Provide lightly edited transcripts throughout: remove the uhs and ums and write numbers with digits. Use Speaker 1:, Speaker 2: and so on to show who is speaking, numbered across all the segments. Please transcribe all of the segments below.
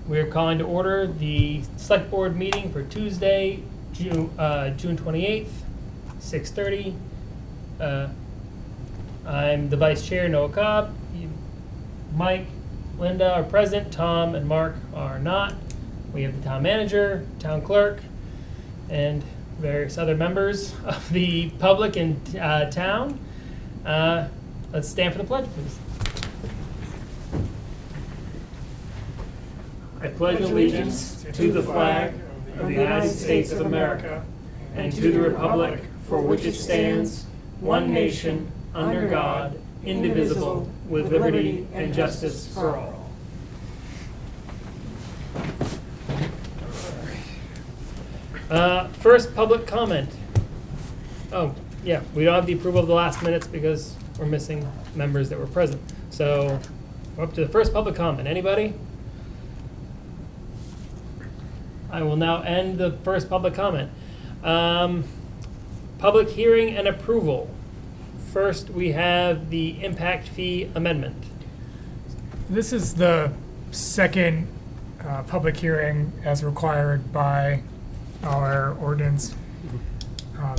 Speaker 1: We are calling to order the select board meeting for Tuesday, June 28th, 6:30. I'm the vice chair, Noah Cobb. Mike, Linda are present. Tom and Mark are not. We have the town manager, town clerk, and various other members of the public in town. Let's stand for the pledge, please. I pledge allegiance to the flag of the United States of America and to the republic for which it stands, one nation, under God, indivisible, with liberty and justice for all. First public comment. Oh, yeah, we don't have the approval of the last minutes because we're missing members that were present. So we're up to the first public comment. Anybody? I will now end the first public comment. Public hearing and approval. First, we have the impact fee amendment.
Speaker 2: This is the second public hearing as required by our ordinance.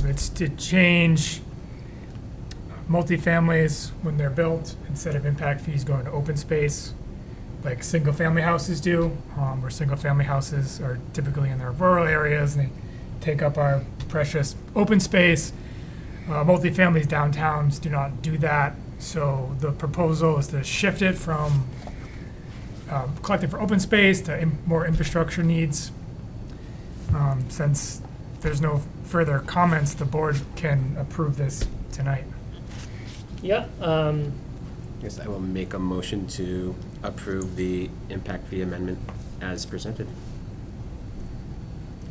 Speaker 2: It's to change multifamilies when they're built, instead of impact fees going to open space, like single-family houses do, where single-family houses are typically in their rural areas and they take up our precious open space. Multifamilies downtowns do not do that, so the proposal is to shift it from collecting for open space to more infrastructure needs. Since there's no further comments, the board can approve this tonight.
Speaker 1: Yeah.
Speaker 3: Yes, I will make a motion to approve the impact fee amendment as presented.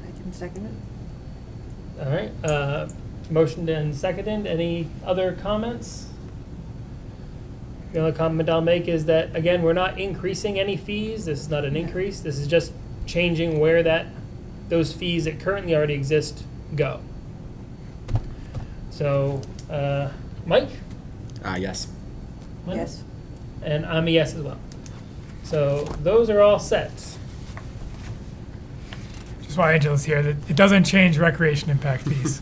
Speaker 4: I can second it.
Speaker 1: All right. Motioned and seconded. Any other comments? The only comment I'll make is that, again, we're not increasing any fees. This is not an increase. This is just changing where those fees that currently already exist go. So, Mike?
Speaker 3: Yes.
Speaker 1: Linda?
Speaker 4: Yes.
Speaker 1: And I'm a yes as well. So those are all set.
Speaker 2: Just while Angela's here, that it doesn't change recreation impact fees.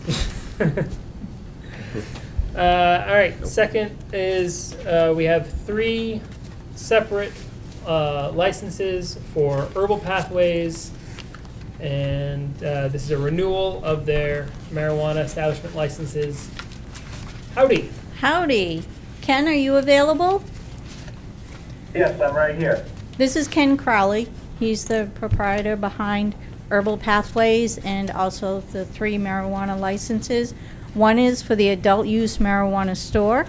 Speaker 1: All right, second is we have 3 separate licenses for Herbal Pathways, and this is a renewal of their marijuana establishment licenses. Howdy.
Speaker 5: Howdy. Ken, are you available?
Speaker 6: Yes, I'm right here.
Speaker 5: This is Ken Crowley. He's the proprietor behind Herbal Pathways and also the 3 marijuana licenses. One is for the adult use marijuana store.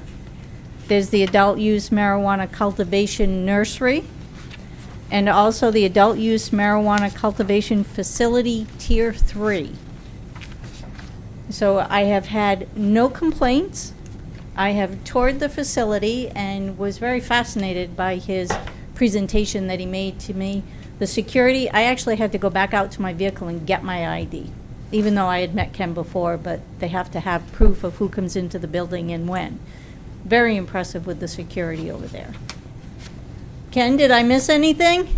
Speaker 5: There's the adult use marijuana cultivation nursery, and also the adult use marijuana cultivation facility tier 3. So I have had no complaints. I have toured the facility and was very fascinated by his presentation that he made to me. The security, I actually had to go back out to my vehicle and get my ID, even though I had met Ken before, but they have to have proof of who comes into the building and when. Very impressive with the security over there. Ken, did I miss anything?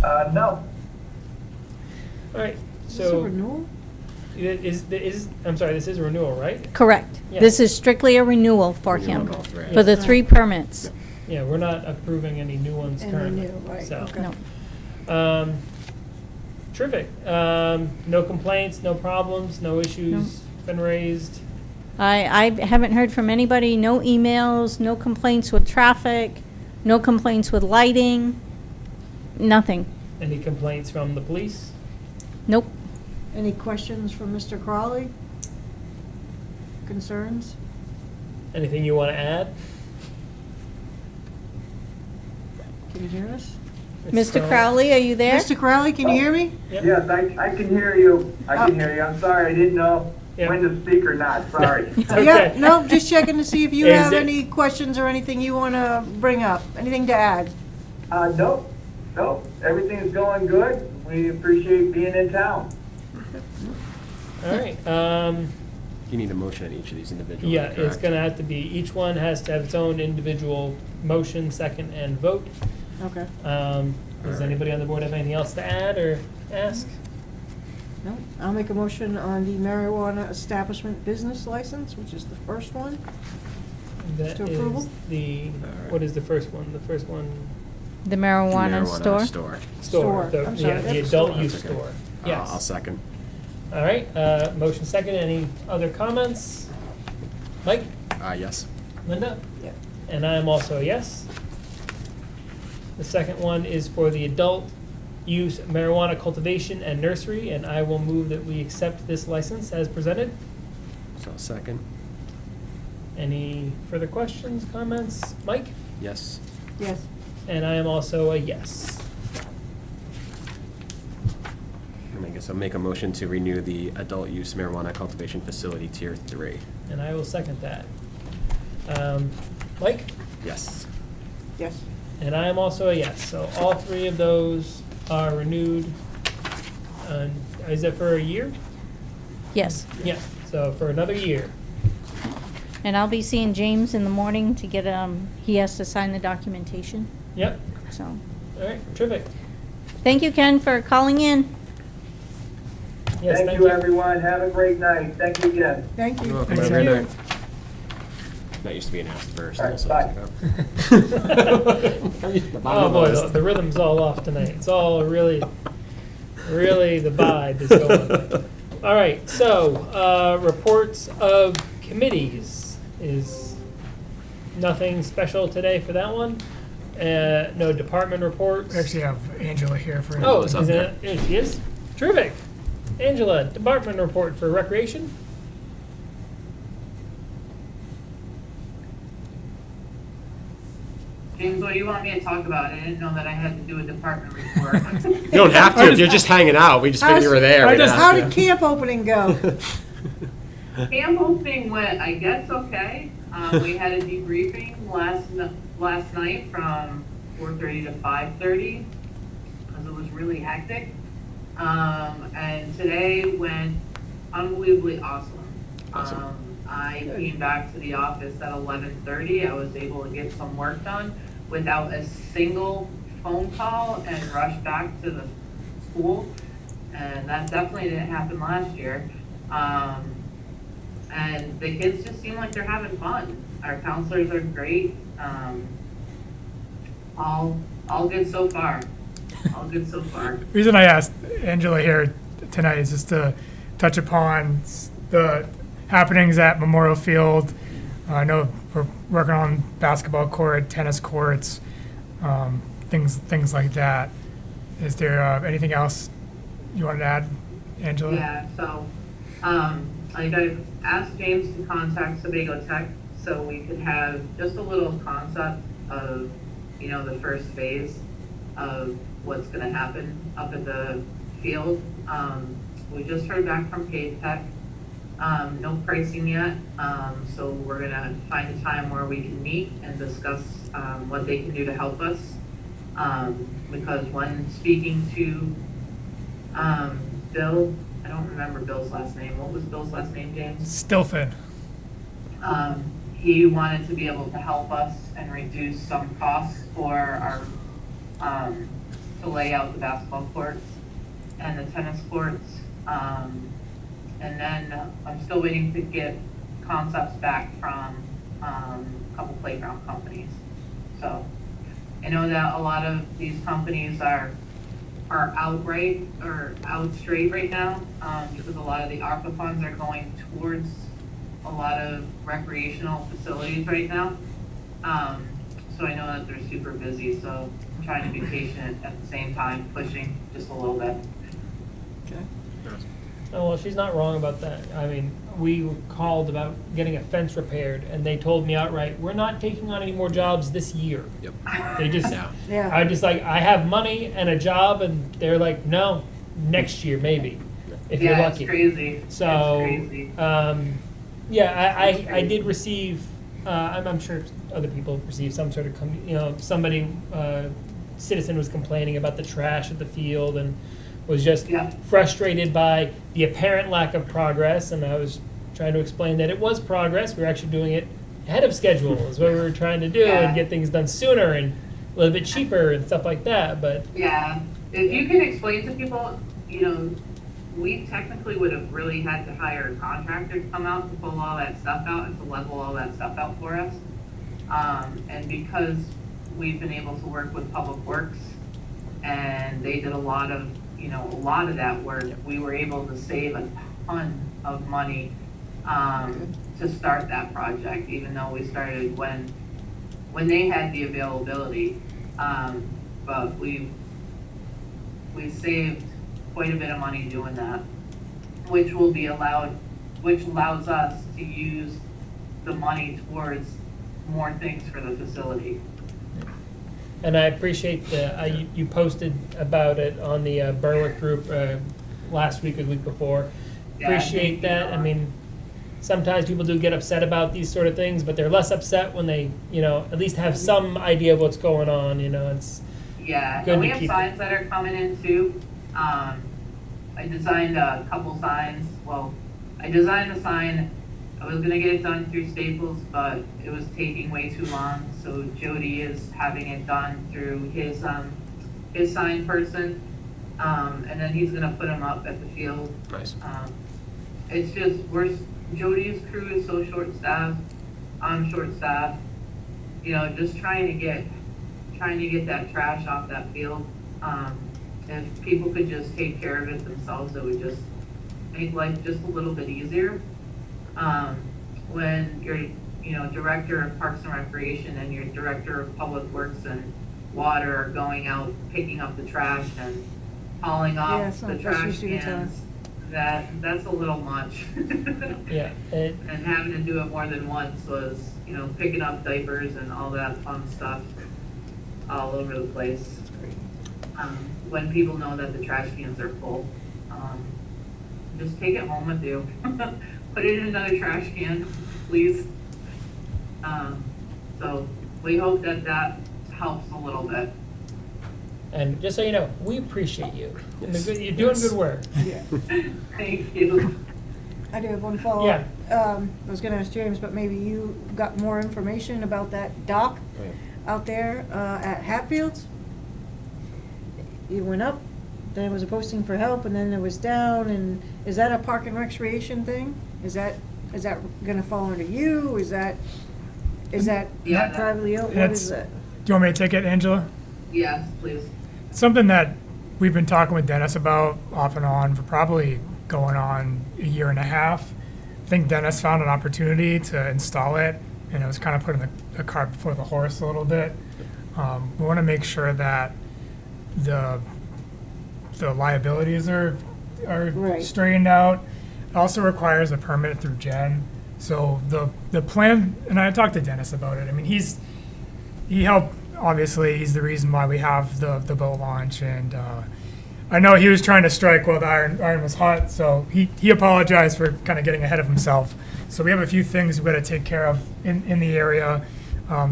Speaker 6: No.
Speaker 1: All right,
Speaker 4: Is this a
Speaker 1: so
Speaker 4: renewal?
Speaker 1: I'm sorry, this is a renewal, right?
Speaker 5: Correct.
Speaker 1: Yeah.
Speaker 5: This is strictly a renewal for him,
Speaker 3: Renewal of all 3.
Speaker 5: for the 3 permits.
Speaker 1: Yeah, we're not approving any new ones
Speaker 4: And
Speaker 1: currently.
Speaker 4: renew, right,
Speaker 1: So,
Speaker 4: okay.
Speaker 5: No.
Speaker 1: Terrific. No complaints, no problems, no issues been raised.
Speaker 5: I haven't heard from anybody, no emails, no complaints with traffic, no complaints with lighting, nothing.
Speaker 1: Any complaints from the police?
Speaker 5: Nope.
Speaker 4: Any questions from Mr. Crowley? Concerns?
Speaker 1: Anything you want to add?
Speaker 4: Can you hear us?
Speaker 5: Mr. Crowley, are you there?
Speaker 4: Mr. Crowley, can you hear me?
Speaker 1: Yep.
Speaker 6: Yes, I can hear you. I can hear you. I'm sorry, I didn't know
Speaker 1: Yeah.
Speaker 6: when to speak or not. Sorry.
Speaker 1: Okay.
Speaker 4: Yeah, no, just checking to see if you
Speaker 1: Is
Speaker 4: have
Speaker 1: it-
Speaker 4: any questions or anything you want to bring up, anything to add.
Speaker 6: Nope. Everything is going good. We appreciate being in town.
Speaker 1: All right.
Speaker 3: You need a motion on each of these individually,
Speaker 1: Yeah, it's
Speaker 3: correct?
Speaker 1: gonna have to be, each one has to have its own individual motion, second, and vote.
Speaker 4: Okay.
Speaker 1: Does anybody on the board have anything else to add or ask?
Speaker 4: No, I'll make a motion on the marijuana establishment business license, which is the first one.
Speaker 1: That
Speaker 4: To
Speaker 1: is
Speaker 4: approval?
Speaker 1: what is the first one? The first one,
Speaker 5: The marijuana store?
Speaker 3: Store.
Speaker 1: store.
Speaker 4: Store. I'm sorry,
Speaker 1: Yeah, the
Speaker 4: yep,
Speaker 1: adult
Speaker 4: store.
Speaker 1: use
Speaker 3: That's okay.
Speaker 1: store.
Speaker 3: I'll
Speaker 1: Yes.
Speaker 3: second.
Speaker 1: All right, motion second. Any other comments? Mike?
Speaker 3: Yes.
Speaker 1: Linda?
Speaker 4: Yeah.
Speaker 1: And I am also a yes. The second one is for the adult use marijuana cultivation and nursery, and I will move that we accept this license as presented.
Speaker 3: So second.
Speaker 1: Any further questions, comments? Mike?
Speaker 3: Yes.
Speaker 4: Yes.
Speaker 1: And I am also a yes.
Speaker 3: And I guess I'll make a motion to renew the adult use marijuana cultivation facility tier 3.
Speaker 1: And I will second that. Mike?
Speaker 3: Yes.
Speaker 4: Yes.
Speaker 1: And I am also a yes. So all three of those are renewed. Is it for a year?
Speaker 5: Yes.
Speaker 1: Yeah, so for another year.
Speaker 5: And I'll be seeing James in the morning to get, he has to sign the documentation,
Speaker 1: Yep,
Speaker 5: so.
Speaker 1: all right, terrific.
Speaker 5: Thank you, Ken, for calling in.
Speaker 1: Yes,
Speaker 6: Thank you, everyone. Have a great night. Thank you again.
Speaker 4: Thank you.
Speaker 3: You're welcome.
Speaker 2: Thanks,
Speaker 3: Have a great
Speaker 2: Ken.
Speaker 3: night. That used to be an ask first.
Speaker 6: All right,
Speaker 3: also,
Speaker 6: bye.
Speaker 1: Oh, boy, the rhythm's all off tonight. It's all really, really the vibe is going. All right, so, reports of committees is nothing special today for that one. No department reports.
Speaker 2: We actually have Angela here for.
Speaker 1: Oh,
Speaker 3: What's
Speaker 1: is
Speaker 3: up
Speaker 1: it, here she is. Terrific. Angela, department report for recreation.
Speaker 7: James, what do you want me to talk about? I didn't know that I had to do a department report.
Speaker 3: You don't have to if you're just hanging out. We just figured you were there. We
Speaker 4: How
Speaker 3: didn't
Speaker 4: did camp opening go?
Speaker 7: Camp opening went, I guess, okay. We had a debriefing last night from 4:30 to 5:30 because it was really hectic. And today went unbelievably awesome.
Speaker 3: Awesome.
Speaker 7: I came back to the office at 11:30. I was able to get some work done without a single phone call and rush back to the school. And that definitely didn't happen last year. And the kids just seem like they're having fun. Our counselors are great. All good so far. All good so far.
Speaker 2: The reason I asked Angela here tonight is just to touch upon the happenings at Memorial Field. I know we're working on basketball court, tennis courts, things like that. Is there anything else you wanted to add, Angela?
Speaker 7: Yeah, so, I asked James to contact Sebago Tech so we could have just a little concept of, the first phase of what's gonna happen up at the field. We just heard back from Cave Tech. No pricing yet, so we're gonna find a time where we can meet and discuss, what they can do to help us. Because when speaking to, Bill, I don't remember Bill's last name. What was Bill's last name, James?
Speaker 2: Stilfen.
Speaker 7: He wanted to be able to help us and reduce some costs for our, to lay out the basketball courts and the tennis courts. And then I'm still waiting to get concepts back from, a couple playground companies. So I know that a lot of these companies are outright or out straight right now, because a lot of the ARPA funds are going towards a lot of recreational facilities right now. So I know that they're super busy, so I'm trying to be patient at the same time, pushing just a little bit.
Speaker 1: Oh, well, she's not wrong about that. I mean, we called about getting a fence repaired, and they told me outright, we're not taking on any more jobs this year.
Speaker 3: Yep.
Speaker 1: They just,
Speaker 3: Yeah.
Speaker 4: Yeah.
Speaker 1: I just like, I have money and a job, and they're like, no, next year maybe, if you're
Speaker 7: Yeah,
Speaker 1: lucky.
Speaker 7: it's crazy.
Speaker 1: So,
Speaker 7: It's crazy.
Speaker 1: yeah, I did receive, I'm sure other people received some sort of, somebody, citizen was complaining about the trash at the field and was just
Speaker 7: Yeah.
Speaker 1: frustrated by the apparent lack of progress, and I was trying to explain that it was progress. We were actually doing it ahead of schedule, is what we were trying to do,
Speaker 7: Yeah.
Speaker 1: and get things done sooner, and a little bit cheaper and stuff like that, but
Speaker 7: Yeah, if you can explain to people, you know, we technically would have really had to hire a contractor to come out to pull all that stuff out and to level all that stuff out for us. And because we've been able to work with Public Works and they did a lot of that work, we were able to save a ton of money, to start that project, even though we started when they had the availability. But we saved quite a bit of money doing that, which allows us to use the money towards more things for the facility.
Speaker 1: and I appreciate you posted about it on the Berwick group last week or the week before.
Speaker 7: Yeah,
Speaker 1: Appreciate
Speaker 7: thank you.
Speaker 1: that. I mean, sometimes people do get upset about these sort of things, but they're less upset when they, at least have some idea of what's going on. It's
Speaker 7: Yeah,
Speaker 1: Good
Speaker 7: and we
Speaker 1: to
Speaker 7: have
Speaker 1: keep
Speaker 7: signs that are coming in too. I designed a couple signs. Well, I designed the sign. I was gonna get it done through Staples, but it was taking way too long. So Jody is having it done through his sign person. And then he's gonna put them up at the field.
Speaker 3: Nice.
Speaker 7: It's just, Jody's crew is so short-staffed, I'm short-staffed, just trying to get that trash off that field. If people could just take care of it themselves, it would just make life just a little bit easier. When your, director of Parks and Recreation and your director of Public Works and Water are going out, picking up the trash and hauling
Speaker 4: Yeah,
Speaker 7: off
Speaker 4: it's not
Speaker 7: the
Speaker 4: the
Speaker 7: trash
Speaker 4: best use of your time.
Speaker 7: cans, that's a little much.
Speaker 1: yeah,
Speaker 7: And having to do it more than once was, picking up diapers and all that fun stuff all over the place. When people know that the trash cans are full, just take it home with you. Put it in another trash can, please. So we hope that helps a little bit.
Speaker 1: and just so you know, we appreciate you.
Speaker 3: Yes.
Speaker 1: You're doing good work.
Speaker 4: Yeah.
Speaker 7: Thank you.
Speaker 4: I do have one follow-up. I was gonna ask James, but maybe you got more information about that dock out there at Hatfields? You went up, then it was a posting for help, and then it was down, and is that a park and recreation thing? Is that gonna fall under you? Is that
Speaker 7: Yeah,
Speaker 4: not privately owned? What is
Speaker 2: That's-
Speaker 4: that?
Speaker 2: Do you want me to take it, Angela?
Speaker 7: Yes, please.
Speaker 2: Something that we've been talking with Dennis about off and on for probably going on a year and a half. I think Dennis found an opportunity to install it, and it was kind of putting the cart before the horse a little bit. We want to make sure that the liabilities are
Speaker 4: Right.
Speaker 2: straightened out. It also requires a permit through Jen. So the plan, and I talked to Dennis about it. I mean, he helped. Obviously, he's the reason why we have the boat launch, and I know he was trying to strike while the iron was hot. So he apologized for kind of getting ahead of himself. So we have a few things we've got to take care of in the area.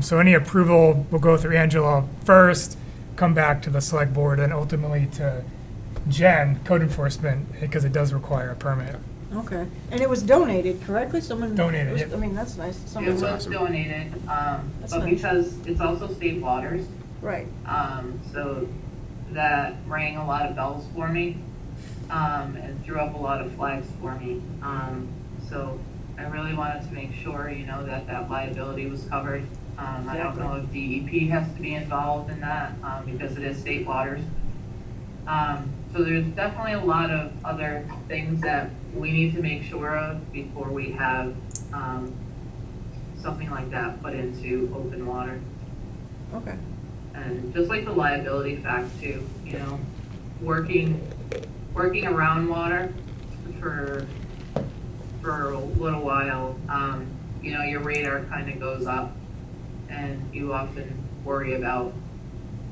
Speaker 2: So any approval will go through Angela first, come back to the select board, and ultimately to Jen, code enforcement, because it does require a permit.
Speaker 4: Okay, and it was donated, correctly? Someone
Speaker 2: Donated,
Speaker 4: was-
Speaker 2: yep.
Speaker 4: I mean, that's nice.
Speaker 7: It
Speaker 4: Someone
Speaker 7: was
Speaker 3: awesome.
Speaker 7: donated,
Speaker 4: That's
Speaker 7: but
Speaker 4: nice.
Speaker 7: because it's also state waters,
Speaker 4: Right.
Speaker 7: so that rang a lot of bells for me, and threw up a lot of flags for me. So I really wanted to make sure, that liability was covered. I don't know if DEP has to be involved in that, because it is state waters. So there's definitely a lot of other things that we need to make sure of before we have, something like that put into open water.
Speaker 4: Okay.
Speaker 7: And just like the liability fact too, working around water for a little while, your radar kind of goes up, and you often worry about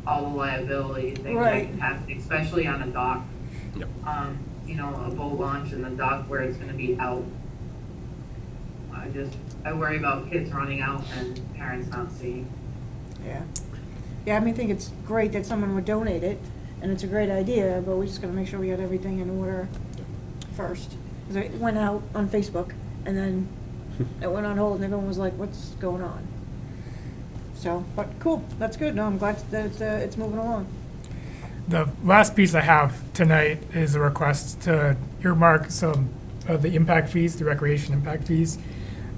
Speaker 7: all the liability things that
Speaker 4: Right.
Speaker 7: can happen, especially on a dock.
Speaker 3: Yep.
Speaker 7: A boat launch in the dock where it's gonna be out. I worry about kids running out and parents not seeing.
Speaker 4: Yeah. Yeah, I think it's great that someone would donate it, and it's a great idea, but we just gotta make sure we got everything in order first. 'Cause it went out on Facebook, and then it went on hold, and everyone was like, what's going on? So, but cool, that's good. No, I'm glad that it's moving along.
Speaker 2: The last piece I have tonight is a request to earmark some of the impact fees, the recreation impact fees.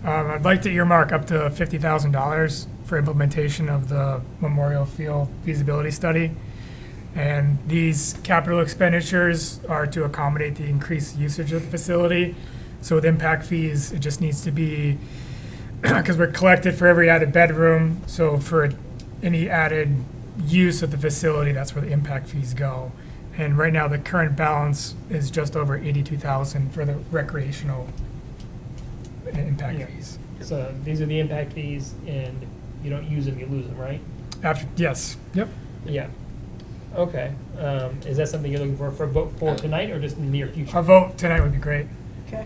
Speaker 2: I'd like to earmark up to $50,000 for implementation of the Memorial Field feasibility study. And these capital expenditures are to accommodate the increased usage of the facility. So with impact fees, it just needs to be, because we're collected for every added bedroom, so for any added use of the facility, that's where the impact fees go. And right now, the current balance is just over 82,000 for the recreational impact
Speaker 1: Yeah.
Speaker 2: fees.
Speaker 1: So these are the impact fees, and you don't use them, you lose them, right?
Speaker 2: After, yes, yep.
Speaker 1: Yeah. Okay. Is that something you're looking for vote for tonight, or just in the near future?
Speaker 2: A vote tonight would be great.
Speaker 4: Okay.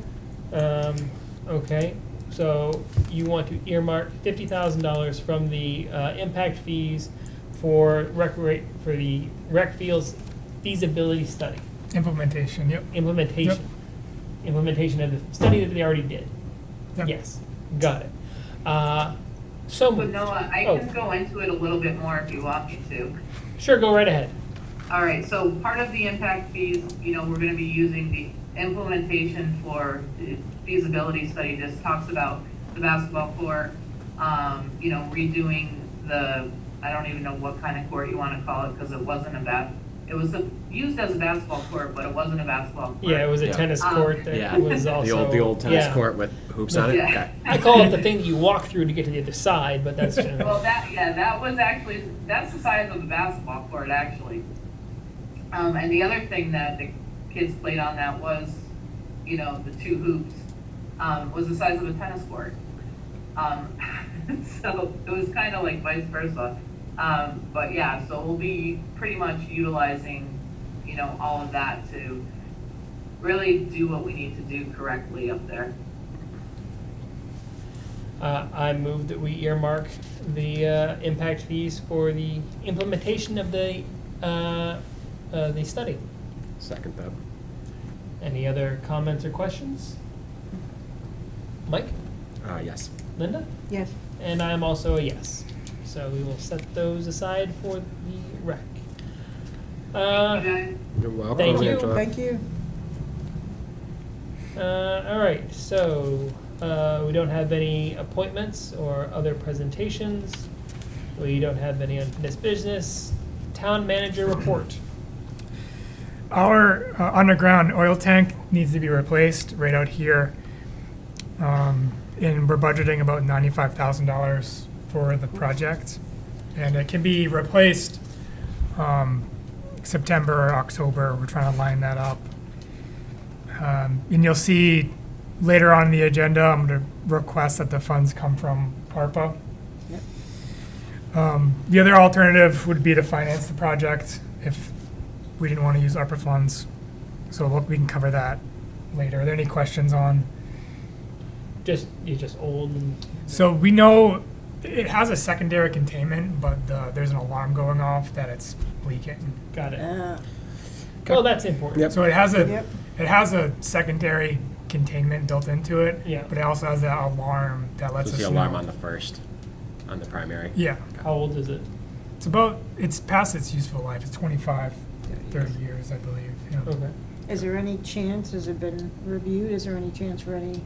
Speaker 1: Okay, so you want to earmark $50,000 from the impact fees for the rec fields feasibility study,
Speaker 2: Implementation, yep.
Speaker 1: implementation. Implementation of the study that they already did.
Speaker 2: Yep.
Speaker 1: Yes, got it. So
Speaker 7: But
Speaker 1: moved.
Speaker 7: Noah, I
Speaker 1: Oh.
Speaker 7: can go into it a little bit more if you want me to.
Speaker 1: Sure, go right ahead.
Speaker 7: All right, so part of the impact fees, we're gonna be using the implementation for the feasibility study. This talks about the basketball court, redoing I don't even know what kind of court you wanna call it, because it wasn't it was used as a basketball court, but it wasn't a basketball court.
Speaker 1: Yeah, it was a
Speaker 3: Yeah.
Speaker 1: tennis court that
Speaker 3: Yeah,
Speaker 1: was also.
Speaker 3: the old tennis
Speaker 1: yeah.
Speaker 3: court with hoops on it?
Speaker 7: Yeah.
Speaker 3: Okay.
Speaker 1: I call it the thing that you walk through to get to the other side, but that's general.
Speaker 7: Well, that was actually, that's the size of the basketball court, actually. And the other thing that the kids played on that was, the two hoops, was the size of a tennis court. So it was kind of like vice versa. But yeah, so we'll be pretty much utilizing, all of that to really do what we need to do correctly up there.
Speaker 1: I move that we earmark the impact fees for the implementation of the study.
Speaker 3: Second that.
Speaker 1: Any other comments or questions? Mike?
Speaker 3: Yes.
Speaker 1: Linda?
Speaker 4: Yes.
Speaker 1: And I'm also a yes. So we will set those aside for the rec.
Speaker 7: Thank you, guys.
Speaker 3: You're welcome,
Speaker 1: Thank you.
Speaker 3: Angela.
Speaker 4: Thank you.
Speaker 1: All right, so we don't have any appointments or other presentations. We don't have any unfinished business. Town manager report.
Speaker 2: Our underground oil tank needs to be replaced right out here. And we're budgeting about $95,000 for the project. And it can be replaced September or October. We're trying to line that up. And you'll see later on in the agenda, I'm going to request that the funds come from ARPA.
Speaker 4: Yep.
Speaker 2: The other alternative would be to finance the project if we didn't want to use ARPA funds. So we can cover that later. Are there any questions on?
Speaker 1: You're just old and
Speaker 2: So we know it has a secondary containment, but there's an alarm going off that it's leaking.
Speaker 1: got it.
Speaker 4: Uh,
Speaker 1: Well, that's important.
Speaker 3: Yep.
Speaker 2: So it has
Speaker 4: Yep.
Speaker 2: it has a secondary containment built into it.
Speaker 1: Yeah.
Speaker 2: But it also has that alarm that lets
Speaker 3: So
Speaker 2: us
Speaker 3: it's the alarm
Speaker 2: know.
Speaker 3: on the first, on the primary.
Speaker 2: Yeah.
Speaker 1: How old is it?
Speaker 2: It's past its useful life. It's 25, 30 years, I believe. Yeah.
Speaker 1: Okay.
Speaker 4: Is there any chance, has it been reviewed, is there any chance for any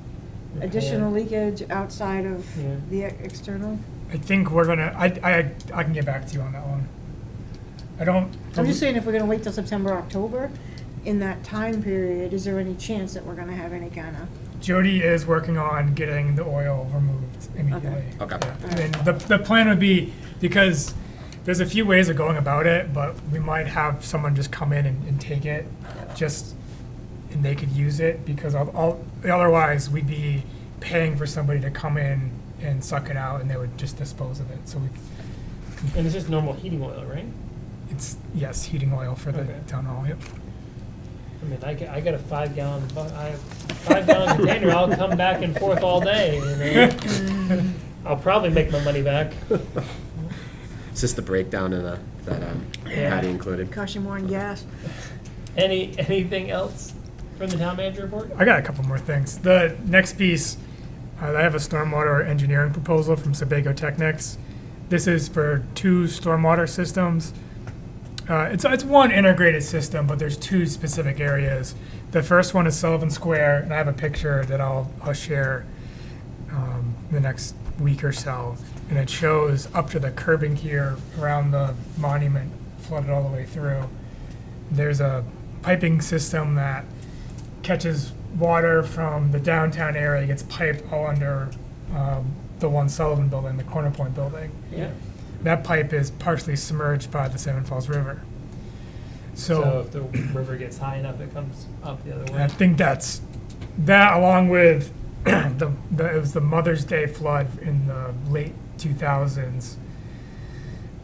Speaker 1: Repair.
Speaker 4: additional leakage outside of
Speaker 1: Yeah.
Speaker 4: the external?
Speaker 2: I think we're gonna. I can get back to you on that one. I don't.
Speaker 4: I'm just saying, if we're gonna wait till September, October, in that time period, is there any chance that we're gonna have any kind of?
Speaker 2: Jody is working on getting the oil removed immediately.
Speaker 3: Okay.
Speaker 2: Yeah. And then the plan would be, because there's a few ways of going about it, but we might have someone just come in and take it, and they could use it, because otherwise we'd be paying for somebody to come in and suck it out, and they would just dispose of it. So
Speaker 1: And it's just normal heating oil, right?
Speaker 2: it's, yes, heating oil for the
Speaker 1: Okay.
Speaker 2: town hall, yep.
Speaker 1: I mean, I got a 5-gallon, I have 5-gallon container. I'll come back and forth all day. I'll probably make my money back.
Speaker 3: Is this the breakdown in that
Speaker 1: Yeah.
Speaker 3: Patty included?
Speaker 4: Cost you more in gas?
Speaker 1: Anything else from the town manager report?
Speaker 2: I got a couple more things. The next piece, I have a stormwater engineering proposal from Sebago Technics. This is for 2 stormwater systems. It's one integrated system, but there's 2 specific areas. The first one is Sullivan Square, and I have a picture that I'll share the next week or so. And it shows up to the curbing here around the monument, flooded all the way through. There's a piping system that catches water from the downtown area, gets piped all under the One Sullivan building, the Corner Point building.
Speaker 1: Yeah.
Speaker 2: That pipe is partially submerged by the Salmon Falls River.
Speaker 1: So
Speaker 2: So
Speaker 1: if the river gets high enough, it comes up the other
Speaker 2: I
Speaker 1: way.
Speaker 2: think that along with it was the Mother's Day flood in the late 2000s,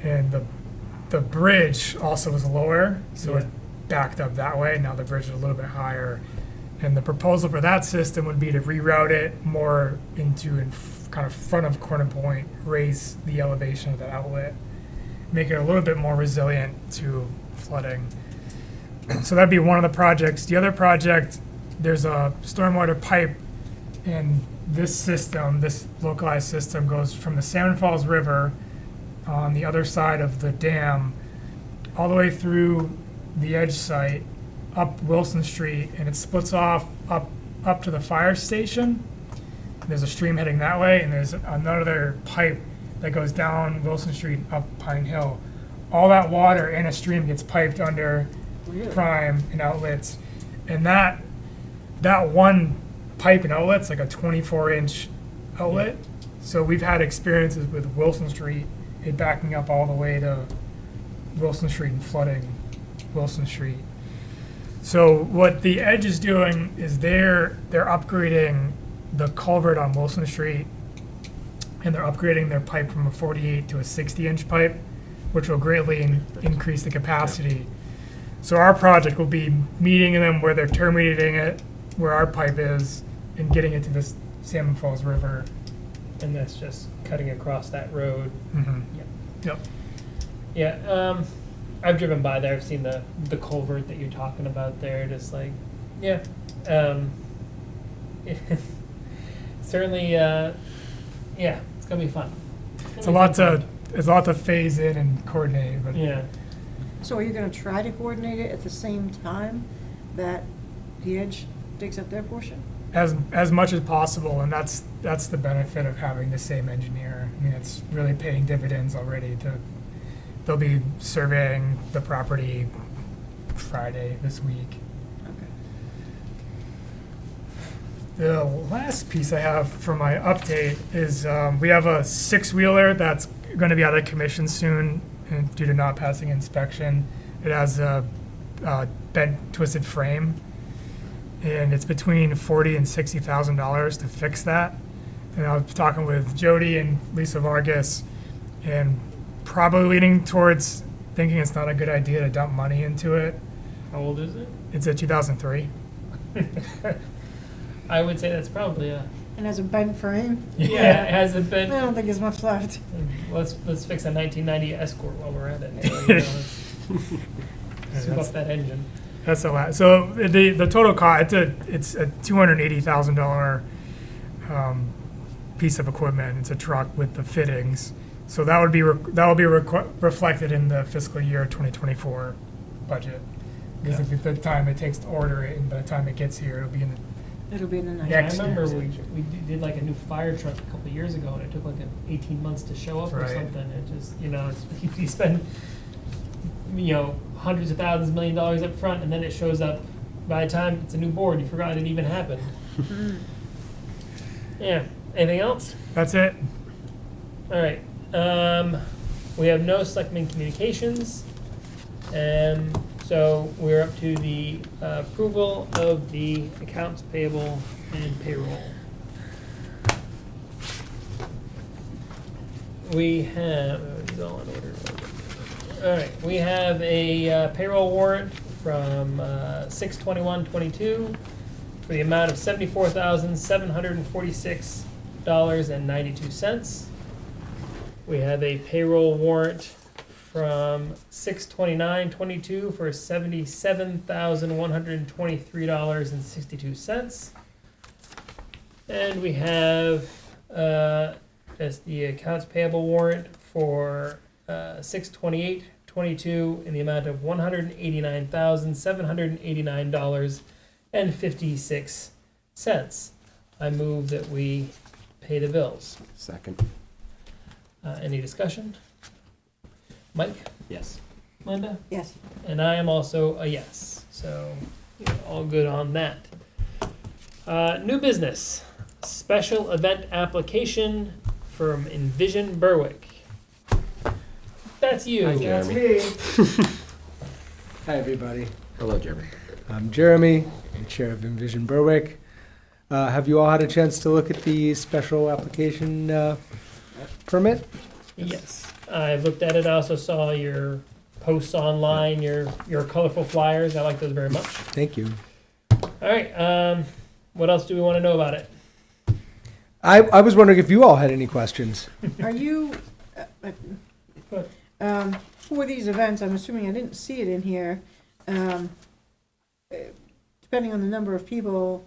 Speaker 2: and the bridge also was lower, so
Speaker 1: Yeah.
Speaker 2: it backed up that way. Now the bridge is a little bit higher, and the proposal for that system would be to reroute it more into kind of front of Corner Point, raise the elevation of the outlet, make it a little bit more resilient to flooding. So that'd be one of the projects. The other project, there's a stormwater pipe, and this system, this localized system, goes from the Salmon Falls River on the other side of the dam all the way through the edge site, up Wilson Street, and it splits off up to the fire station. There's a stream heading that way, and there's another pipe that goes down Wilson Street up Pine Hill. All that water in a stream gets piped under Prime and outlets, and that one pipe and outlet's like a 24-inch outlet. So we've had experiences with Wilson Street, it backing up all the way to Wilson Street and flooding Wilson Street. So what the Edge is doing is they're upgrading the culvert on Wilson Street, and they're upgrading their pipe from a 48 to a 60-inch pipe, which will greatly increase the capacity. So our project will be meeting them where they're terminating it, where our pipe is, and getting it to the Salmon Falls River.
Speaker 1: And that's just cutting across that road.
Speaker 2: Mhm.
Speaker 1: Yep.
Speaker 2: Yep.
Speaker 1: Yeah, I've driven by there. I've seen the culvert that you're talking about there. Just like, yeah, certainly, yeah, it's gonna be fun.
Speaker 2: It's a lot to phase in and coordinate, but
Speaker 1: Yeah.
Speaker 4: So are you gonna try to coordinate it at the same time that the Edge digs up their portion?
Speaker 2: as much as possible, and that's the benefit of having the same engineer. I mean, it's really paying dividends already. They'll be surveying the property Friday this week.
Speaker 4: Okay.
Speaker 2: The last piece I have for my update is we have a 6-wheeler that's going to be out of commission soon and due to not passing inspection. It has a bent, twisted frame, and it's between $40,000 and $60,000 to fix that. And I was talking with Jody and Lisa Vargas, and probably leaning towards thinking it's not a good idea to dump money into it.
Speaker 1: How old is it?
Speaker 2: It's a 2003.
Speaker 1: I would say that's probably a.
Speaker 4: And has a bent frame?
Speaker 1: Yeah, it has a
Speaker 4: I
Speaker 1: bit.
Speaker 4: don't think there's much left.
Speaker 1: Let's fix a 1990 Escort while we're at it. So, you know, soup up that engine.
Speaker 2: That's a lot. So the total cost, it's a $280,000 piece of equipment. It's a truck with the fittings. So that will be reflected in the fiscal year 2024 budget. Because at the time it takes to order it, and by the time it gets here, it'll be in the
Speaker 4: It'll be in the next.
Speaker 1: I
Speaker 2: Next
Speaker 1: remember
Speaker 2: year.
Speaker 1: we did like a new fire truck a couple years ago, and it took like 18 months to show up or
Speaker 2: Right.
Speaker 1: something. It just, you know, you spend, you know, hundreds of thousands, $1 million up front, and then it shows up. By the time it's a new board, you forgot it even happened. Yeah. Anything else?
Speaker 2: That's it.
Speaker 1: All right. We have no selectmen communications. So we're up to the approval of the accounts payable and payroll. We have, these all in order. All right, we have a payroll warrant from 6/21/22 for the amount of $74,746.92. We have a payroll warrant from 6/29/22 for $77,123.62. And we have as the accounts payable warrant for 6/28/22 in the amount of $189,789.56. I move that we pay the bills.
Speaker 3: Second.
Speaker 1: Any discussion? Mike?
Speaker 3: Yes.
Speaker 1: Linda?
Speaker 4: Yes.
Speaker 1: And I am also a yes, so all good on that. New business, special event application from Envision Berwick. That's you.
Speaker 3: Hi,
Speaker 8: That's
Speaker 3: Jeremy.
Speaker 8: me. Hi, everybody.
Speaker 3: Hello, Jeremy.
Speaker 8: I'm Jeremy, the chair of Envision Berwick. Have you all had a chance to look at the special application permit?
Speaker 1: Yes, I've looked at it. I also saw your posts online, your colorful flyers. I like those very much.
Speaker 8: Thank you.
Speaker 1: All right, what else do we want to know about it?
Speaker 8: I was wondering if you all had any questions.
Speaker 4: Are you, for these events, I'm assuming I didn't see it in here, depending on the number of people,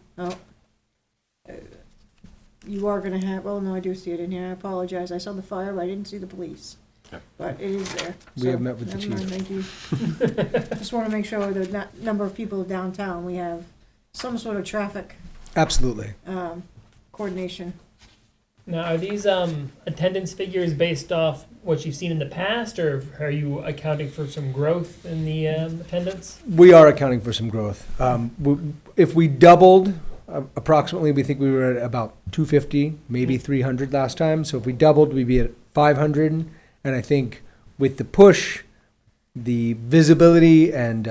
Speaker 4: you are gonna have, oh, no, I do see it in here, I apologize, I saw the fire, but I didn't see the police.
Speaker 3: Yep.
Speaker 4: But it is there.
Speaker 8: We have
Speaker 4: So,
Speaker 8: met with the
Speaker 4: never mind,
Speaker 8: chief.
Speaker 4: Thank you. Just wanna make sure the number of people downtown, we have some sort of traffic,
Speaker 8: Absolutely.
Speaker 4: coordination.
Speaker 1: Now, are these attendance figures based off what you've seen in the past, or are you accounting for some growth in the attendance?
Speaker 8: We are accounting for some growth. If we doubled, approximately, we think we were at about 250, maybe 300 last time. So if we doubled, we'd be at 500. And I think with the push, the visibility and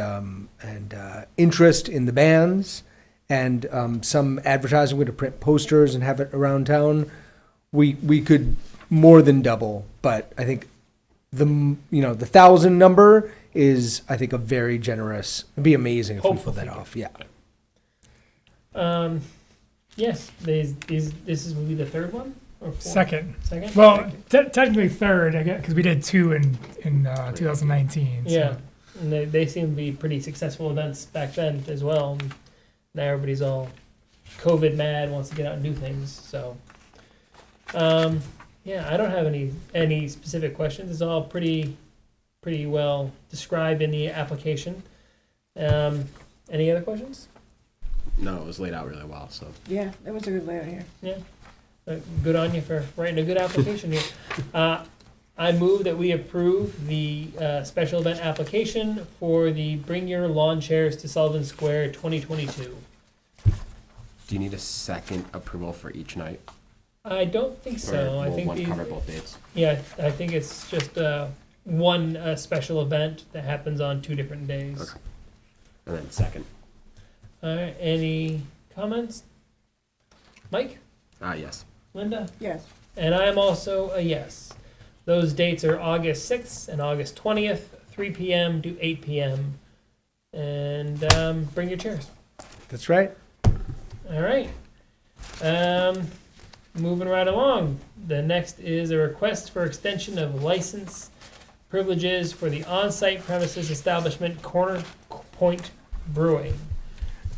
Speaker 8: interest in the bands, and some advertising, we're going to print posters and have it around town, we could more than double. But I think the 1,000 number is, I think, a very generous. It'd be amazing if we
Speaker 1: Hopeful
Speaker 8: pulled that
Speaker 1: figure.
Speaker 8: off. Yeah.
Speaker 1: Yes, this will be the third one? Or fourth?
Speaker 2: Second.
Speaker 1: Second?
Speaker 2: Well, technically third, I guess, because we did two in 2019. so-
Speaker 1: Yeah, and they seem to be pretty successful events back then as well. And now everybody's all COVID mad, wants to get out and do things. So, yeah, I don't have any specific questions. It's all pretty well described in the application. Any other questions?
Speaker 3: No, it was laid out really well, so.
Speaker 4: Yeah, that was a good layout here.
Speaker 1: Good on you for writing a good application here. I move that we approve the special event application for the Bring Your Lawn Chairs to Sullivan Square 2022.
Speaker 3: Do you need a second approval for each night?
Speaker 1: I don't think
Speaker 3: Or
Speaker 1: so. I
Speaker 3: will
Speaker 1: think
Speaker 3: one cover both dates?
Speaker 1: yeah, I think it's just one special event that happens on 2 different days.
Speaker 3: Okay. And then second.
Speaker 1: All right. Any comments? Mike,
Speaker 3: Yes.
Speaker 1: Linda,
Speaker 4: Yes.
Speaker 1: and I am also a yes. Those dates are August 6th and August 20th, 3 p.m. to 8 p.m. And bring your chairs.
Speaker 8: That's right.
Speaker 1: All right. Moving right along. The next is a request for extension of license privileges for the on-site premises establishment Corner Point Brewing.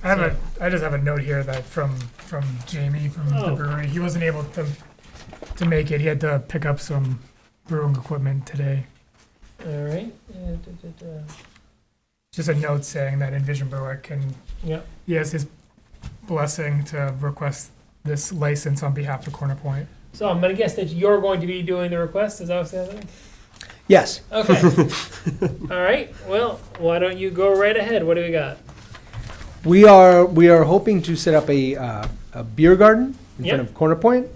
Speaker 2: I just have a note here that from Jamie from the
Speaker 1: Oh.
Speaker 2: brewery. He wasn't able to make it. He had to pick up some brewing equipment today.
Speaker 1: All right.
Speaker 2: Just a note saying that Envision Berwick can,
Speaker 1: Yep.
Speaker 2: he has his blessing to request this license on behalf of Corner Point.
Speaker 1: So I'm gonna guess that you're going to be doing the request. Is that what's happening?
Speaker 8: Yes.
Speaker 1: Okay. All right. Well, why don't you go right ahead? What do we got?
Speaker 8: We are hoping to set up a beer garden in
Speaker 1: Yep.
Speaker 8: front of Corner Point.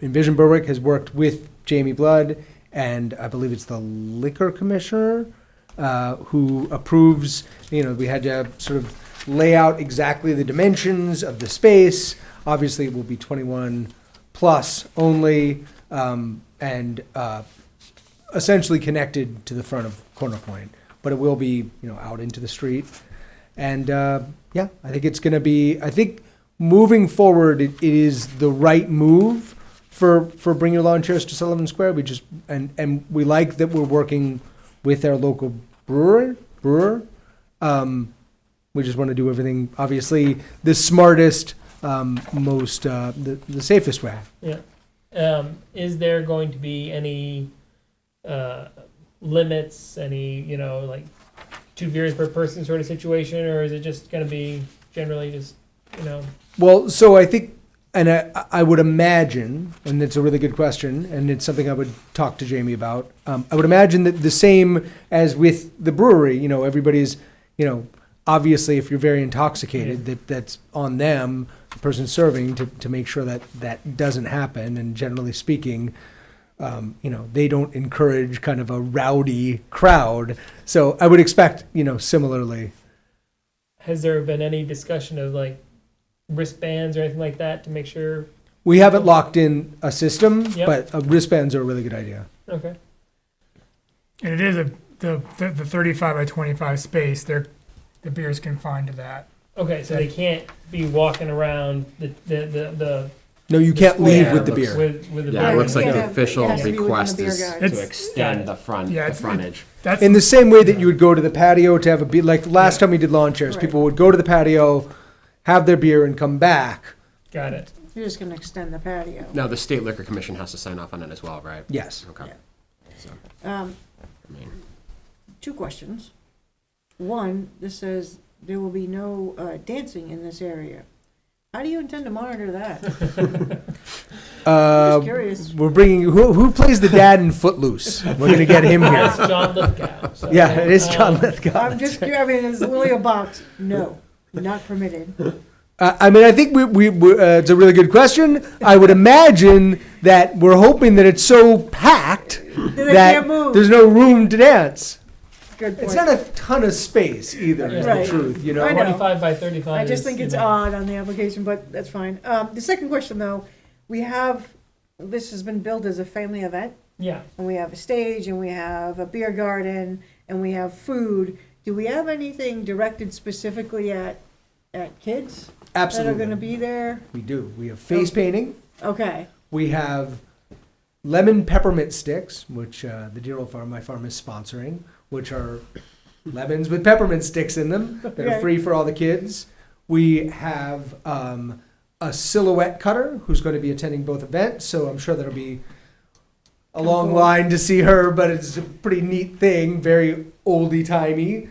Speaker 8: Envision Berwick has worked with Jamie Blood, and I believe it's the liquor commissioner who approves. We had to sort of lay out exactly the dimensions of the space. Obviously, it will be 21 plus only, and essentially connected to the front of Corner Point. But it will be, out into the street. And yeah, I think it's going to be. I think moving forward, it is the right move for Bring Your Lawn Chairs to Sullivan Square. We just and we like that we're working with our local brewer. We just want to do everything, obviously, the smartest, most the safest way.
Speaker 1: Yeah. is there going to be any limits, any, like 2 beers per person sort of situation, or is it just going to be generally just,
Speaker 8: Well, so I think, and I would imagine, and it's a really good question, and it's something I would talk to Jamie about. I would imagine that the same as with the brewery, everybody's, obviously if you're very intoxicated, that's on them, the person serving, to make sure that that doesn't happen. And generally speaking, they don't encourage kind of a rowdy crowd. So I would expect, similarly.
Speaker 1: has there been any discussion of like wristbands or anything like that to make sure?
Speaker 8: We haven't locked in a system,
Speaker 1: Yep.
Speaker 8: but wristbands are a really good idea.
Speaker 1: Okay.
Speaker 2: And it is the 35 by 25 space. The beer is confined to that.
Speaker 1: Okay, so they can't be walking around the
Speaker 8: No, you can't
Speaker 1: square
Speaker 8: leave with the beer.
Speaker 1: with the
Speaker 3: Yeah, it
Speaker 1: beer.
Speaker 3: looks like
Speaker 4: Yeah,
Speaker 3: the
Speaker 4: it
Speaker 3: official
Speaker 4: has to be within the
Speaker 3: request
Speaker 4: beer
Speaker 3: is
Speaker 4: garden.
Speaker 3: to extend the frontage.
Speaker 2: That's
Speaker 8: In the same way that you would go to the patio to have a beer, like last time we did lawn chairs,
Speaker 4: Right.
Speaker 8: people would go to the patio, have their beer, and come back.
Speaker 1: Got it.
Speaker 4: You're just gonna extend the patio.
Speaker 3: Now, the State Liquor Commission has to sign off on it as well, right?
Speaker 8: Yes.
Speaker 3: Okay.
Speaker 4: Yeah.
Speaker 3: So,
Speaker 4: Um,
Speaker 3: I mean,
Speaker 4: 2 questions. One, this says there will be no dancing in this area. How do you intend to monitor that? I'm just curious.
Speaker 8: We're bringing who plays the dad in Footloose. We're gonna get him
Speaker 1: That's
Speaker 8: here.
Speaker 1: John Lithgow. So,
Speaker 8: Yeah, it is John
Speaker 1: um,
Speaker 8: Lithgow.
Speaker 4: I'm just curious, I mean, it's literally a box. No, not permitted.
Speaker 8: I mean, I think it's a really good question. I would imagine that we're hoping that it's so packed
Speaker 4: They
Speaker 8: that
Speaker 4: can't move.
Speaker 8: there's no room to dance.
Speaker 4: Good point.
Speaker 8: It's not a ton of space either, is
Speaker 4: Right.
Speaker 8: the truth,
Speaker 4: I know.
Speaker 1: 25 by 35.
Speaker 4: I just
Speaker 1: is,
Speaker 4: think it's odd on the application, but that's fine. The second question, though, this has been billed as a family event,
Speaker 1: Yeah.
Speaker 4: and we have a stage, and we have a beer garden, and we have food. Do we have anything directed specifically at kids that
Speaker 8: Absolutely.
Speaker 4: are gonna be there?
Speaker 8: We do. We have face painting.
Speaker 4: Okay,
Speaker 8: We have lemon peppermint sticks, which the Deer Old Farm, my farm, is sponsoring, which are lemons with peppermint sticks in them that are
Speaker 4: Okay.
Speaker 8: free for all the kids. We have a silhouette cutter who's going to be attending both events, so I'm sure there'll be a long
Speaker 4: Cool.
Speaker 8: line to see her, but it's a pretty neat thing, very oldie-timey.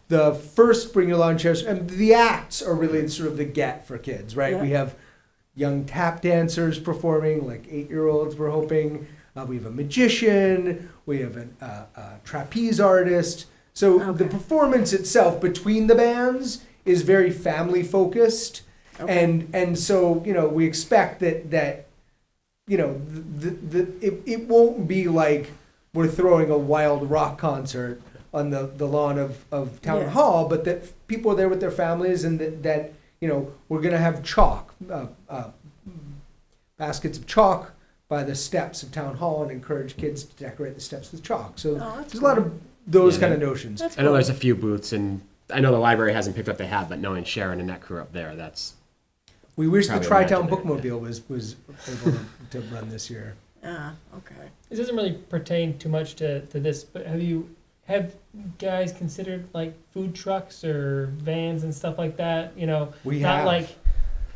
Speaker 8: The first Bring Your Lawn Chairs, and the acts are really sort of the get for kids, right?
Speaker 4: Yeah.
Speaker 8: We have young tap dancers performing, like 8-year-olds we're hoping. We have a magician. We have a trapeze artist. So the
Speaker 4: Okay.
Speaker 8: performance itself between the bands is very family focused.
Speaker 4: Okay.
Speaker 8: And so, we expect that it won't be like we're throwing a wild rock concert on the lawn of Town
Speaker 4: Yeah.
Speaker 8: Hall, but that people are there with their families, and that we're going to have chalk, baskets of chalk by the steps of Town Hall, and encourage kids to decorate the steps with chalk. So
Speaker 4: Oh, that's
Speaker 8: there's a lot
Speaker 4: cool.
Speaker 8: of those
Speaker 3: Yeah.
Speaker 8: kind of notions.
Speaker 4: That's
Speaker 3: I know
Speaker 4: cool.
Speaker 3: there's a few booths, and I know the library hasn't picked up the hat, but knowing Sharon and that crew up there, that's
Speaker 8: We wish the
Speaker 3: Probably
Speaker 8: Tri-Town
Speaker 3: imagine it,
Speaker 8: Bookmobile was able to run this year.
Speaker 4: Okay.
Speaker 1: This doesn't really pertain too much to this, but have you guys considered like food trucks or vans and stuff like that?
Speaker 8: We
Speaker 1: not
Speaker 8: have.
Speaker 1: like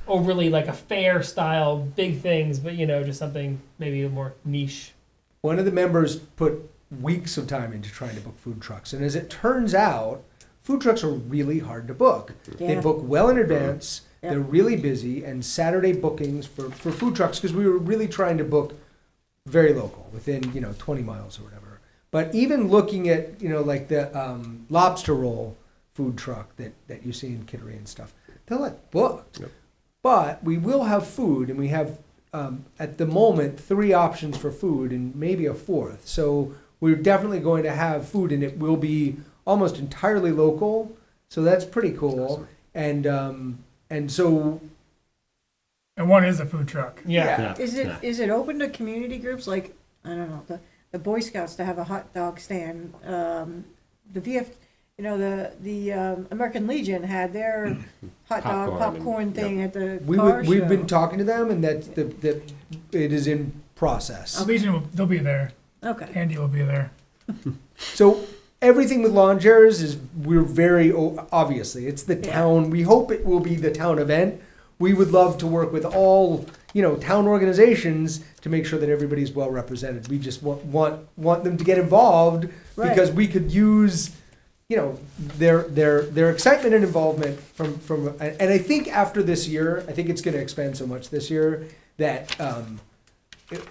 Speaker 1: overly like a fair style big things, but just something maybe a more niche.
Speaker 8: One of the members put weeks of time into trying to book food trucks, and as it turns out, food trucks are really hard to book. They
Speaker 4: Yeah.
Speaker 8: book well in advance.
Speaker 4: Yeah.
Speaker 8: They're really busy, and Saturday bookings for food trucks, because we were really trying to book very local, within 20 miles or whatever. But even looking at like the lobster roll food truck that you see in Kittery and stuff, they're like booked.
Speaker 3: Yep.
Speaker 8: But we will have food, and we have at the moment 3 options for food and maybe a 4th. So we're definitely going to have food, and it will be almost entirely local. So that's pretty cool.
Speaker 3: Awesome.
Speaker 8: And so
Speaker 2: And one is a food truck.
Speaker 1: Yeah.
Speaker 4: Is it open to community groups, like, I don't know, the Boy Scouts to have a hot dog stand? The VF, the American Legion had their hot dog,
Speaker 3: Popcorn and-
Speaker 4: popcorn thing at the
Speaker 8: we've
Speaker 4: car
Speaker 8: been
Speaker 4: show.
Speaker 8: talking to them, and that it is in process.
Speaker 2: Legion, they'll be there.
Speaker 4: Okay,
Speaker 2: Andy will be there.
Speaker 8: So everything with lawn chairs is, we're very obviously it's the
Speaker 4: Yeah.
Speaker 8: town. We hope it will be the town event. We would love to work with all town organizations to make sure that everybody's well represented. We just want them to get involved
Speaker 4: Right.
Speaker 8: because we could use, their excitement and involvement from, and I think after this year, I think it's gonna expand so much this year that,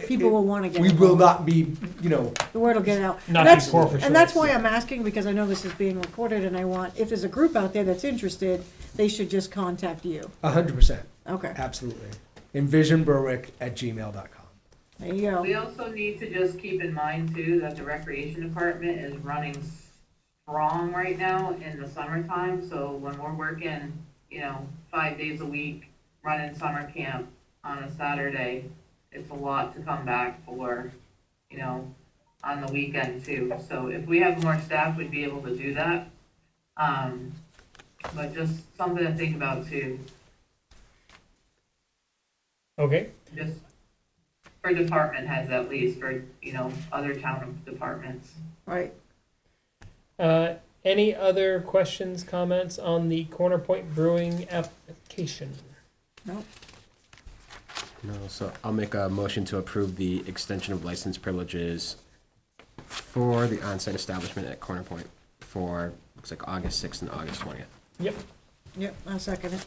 Speaker 4: People will wanna get
Speaker 8: we will
Speaker 4: involved.
Speaker 8: not be,
Speaker 4: The word will get out.
Speaker 1: Not
Speaker 4: And that's-
Speaker 1: be forfeit
Speaker 4: And that's
Speaker 1: choice.
Speaker 4: why I'm asking, because I know this is being recorded, and I want, if there's a group out there that's interested, they should just contact you.
Speaker 8: 100%,
Speaker 4: Okay,
Speaker 8: absolutely. envisionberwick@gmail.com.
Speaker 4: there you
Speaker 7: We
Speaker 4: go.
Speaker 7: also need to just keep in mind too, that the recreation department is running strong right now in the summertime, so when we're working, 5 days a week, running summer camp on a Saturday, it's a lot to come back for, on the weekend too. So if we have more staff, we'd be able to do that. But just something to think about too,
Speaker 1: Okay.
Speaker 7: just for department heads at least, for, other town departments.
Speaker 4: Right.
Speaker 1: Any other questions, comments on the Corner Point Brewing application?
Speaker 4: No,
Speaker 3: No, so I'll make a motion to approve the extension of license privileges for the on-site establishment at Corner Point for, looks like August 6th and August 20th.
Speaker 1: Yep.
Speaker 4: yep, I'll second it.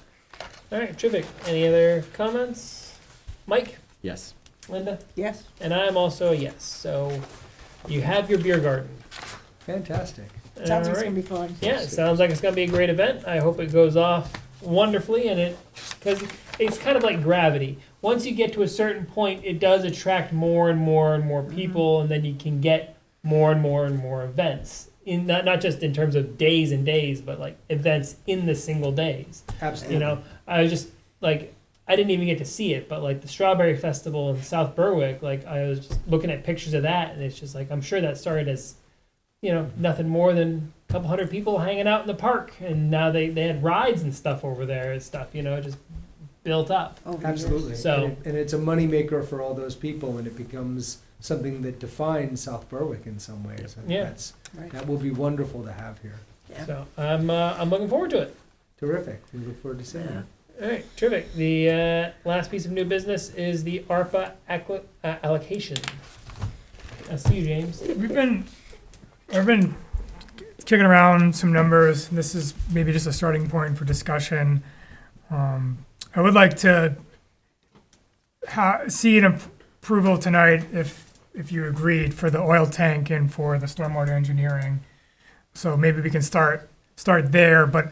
Speaker 1: All right, terrific. Any other comments? Mike,
Speaker 3: Yes.
Speaker 1: Linda,
Speaker 4: Yes,
Speaker 1: and I'm also a yes. So you have your beer garden.
Speaker 8: Fantastic.
Speaker 4: sounds like it's
Speaker 1: All
Speaker 4: gonna
Speaker 1: right.
Speaker 4: be fun.
Speaker 1: Yeah, it sounds like it's gonna be a great event. I hope it goes off wonderfully, and because it's kind of like gravity. Once you get to a certain point, it does attract more and more and more people, and then you can get more and more and more events. In not just in terms of days and days, but like events in the single days.
Speaker 8: Absolutely.
Speaker 1: I was just like, I didn't even get to see it, but like the Strawberry Festival in South Berwick, like I was just looking at pictures of that, and it's just like, I'm sure that started as, nothing more than a couple hundred people hanging out in the park, and now they had rides and stuff over there and stuff, it just built up.
Speaker 4: Over the years.
Speaker 8: Absolutely.
Speaker 1: So-
Speaker 8: And it's a moneymaker for all those people, and it becomes something that defines South Berwick in some ways. And
Speaker 1: Yeah.
Speaker 4: Right.
Speaker 8: that will be wonderful to have here.
Speaker 4: Yeah.
Speaker 1: So I'm looking forward to it.
Speaker 8: Terrific. We look forward to seeing
Speaker 4: Yeah.
Speaker 8: it.
Speaker 1: All right, terrific. The last piece of new business is the ARPA allocation. I see you, James.
Speaker 2: I've been kicking around some numbers. This is maybe just a starting point for discussion. I would like to see an approval tonight, if you agreed, for the oil tank and for the stormwater engineering. So maybe we can start there, but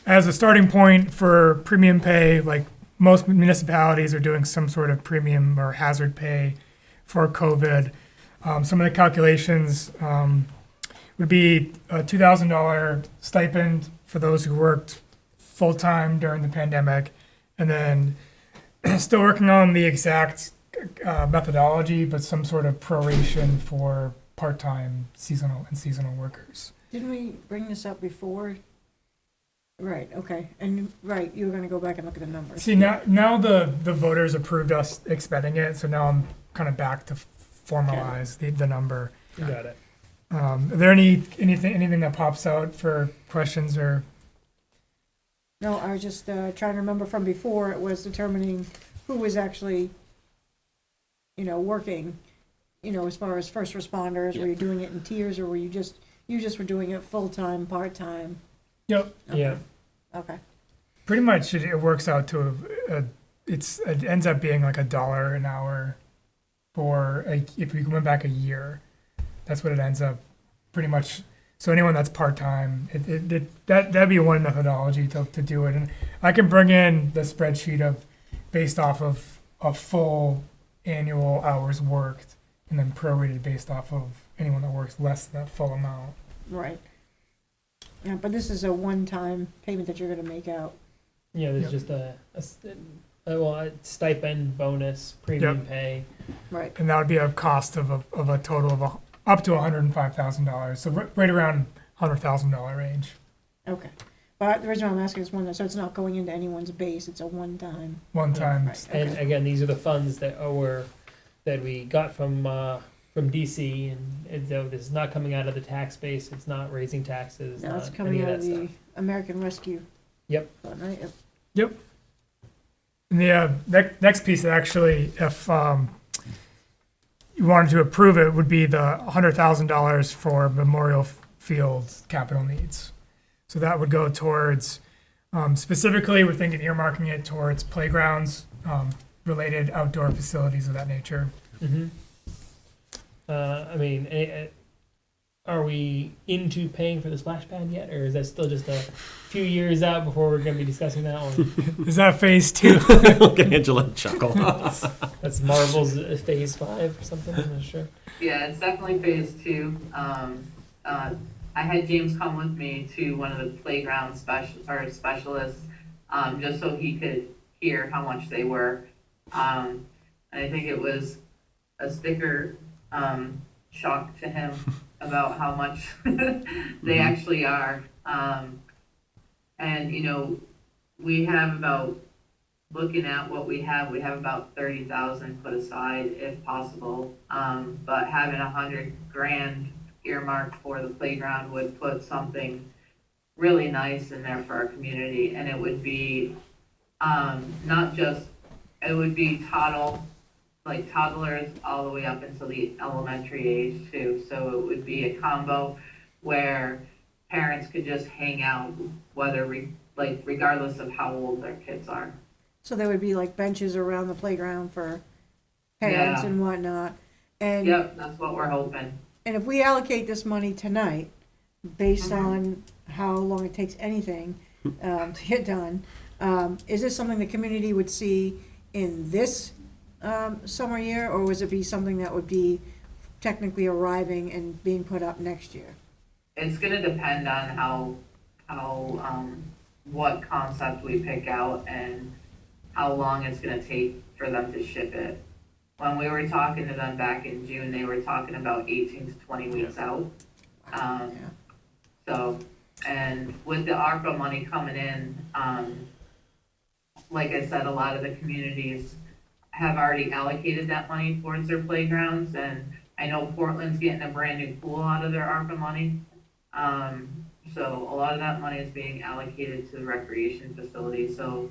Speaker 2: as a starting point for premium pay, like most municipalities are doing some sort of premium or hazard pay for COVID. Some of the calculations would be a $2,000 stipend for those who worked full-time during the pandemic, and then still working on the exact methodology, but some sort of proration for part-time seasonal workers.
Speaker 4: Didn't we bring this up before? Right, okay, and, right, you were gonna go back and look at the numbers.
Speaker 2: See, now the voters approved us expending it, so now I'm kind of back to formalize the number.
Speaker 1: Got it.
Speaker 2: Are there anything that pops out for questions or?
Speaker 4: No, I was just trying to remember from before, it was determining who was actually, working, as far as first responders, were you doing it in tiers, or were you just were doing it full-time, part-time?
Speaker 2: Yep.
Speaker 1: Yeah.
Speaker 4: Okay,
Speaker 2: Pretty much it works out to it ends up being like $1 an hour for if we went back a year, that's what it ends up pretty much. So anyone that's part-time, that'd be one methodology to do it. And I can bring in the spreadsheet based off of a full annual hours worked, and then prorated based off of anyone that works less than that full amount.
Speaker 4: right. Yeah, but this is a one-time payment that you're gonna make out.
Speaker 1: Yeah, there's
Speaker 2: Yep.
Speaker 1: just a stipend, bonus, premium pay.
Speaker 4: Right.
Speaker 2: And that would be a cost of a total of up to $105,000. So right around $100,000 range.
Speaker 4: Okay. But the reason why I'm asking is so it's not going into anyone's base, it's a one-time.
Speaker 2: One time.
Speaker 4: Right,
Speaker 1: And
Speaker 4: okay.
Speaker 1: again, these are the funds that we got from DC, and so this is not coming out of the tax base. It's not raising taxes.
Speaker 4: Now it's
Speaker 1: not
Speaker 4: coming
Speaker 1: any
Speaker 4: out
Speaker 1: of
Speaker 4: of
Speaker 1: that
Speaker 4: the
Speaker 1: stuff.
Speaker 4: American Rescue.
Speaker 1: Yep.
Speaker 4: Fund, right? Yep.
Speaker 2: Yep. And the next piece, actually, if you wanted to approve it, would be the $100,000 for Memorial Field capital needs. So that would go towards, specifically, we're thinking earmarking it towards playgrounds, related outdoor facilities of that nature.
Speaker 1: Mm-hmm. I mean, are we into paying for the splash pad yet, or is that still just a few years out before we're going to be discussing that one?
Speaker 2: Is that phase 2?
Speaker 3: Look at Angela chuckle.
Speaker 1: That's Marvel's phase 5 or something. I'm not sure.
Speaker 7: Yeah, it's definitely phase 2. I had James come with me to one of the playground specialists, just so he could hear how much they were. And I think it was a sticker shock to him about how much they actually are. And, you know, we have about, looking at what we have about 30,000 put aside if possible. But having $100,000 earmarked for the playground would put something really nice in there for our community. And it would be not just, it would be toddlers all the way up until the elementary age too. So it would be a combo where parents could just hang out, regardless of how old their kids are.
Speaker 4: So there would be like benches around the playground for parents
Speaker 7: Yeah.
Speaker 4: and whatnot. And
Speaker 7: Yep, that's what we're hoping.
Speaker 4: and if we allocate this money tonight, based
Speaker 7: Mhm.
Speaker 4: on how long it takes anything to get done, is this something the community would see in this summer year, or would it be something that would be technically arriving and being put up next year?
Speaker 7: It's gonna depend on how what concept we pick out and how long it's gonna take for them to ship it. When we were talking to them back in June, they were talking about 18 to 20 weeks out.
Speaker 4: Yeah.
Speaker 7: So, and with the ARPA money coming in, like I said, a lot of the communities have already allocated that money towards their playgrounds, and I know Portland's getting a brand new pool out of their ARPA money. So a lot of that money is being allocated to the recreation facility, so,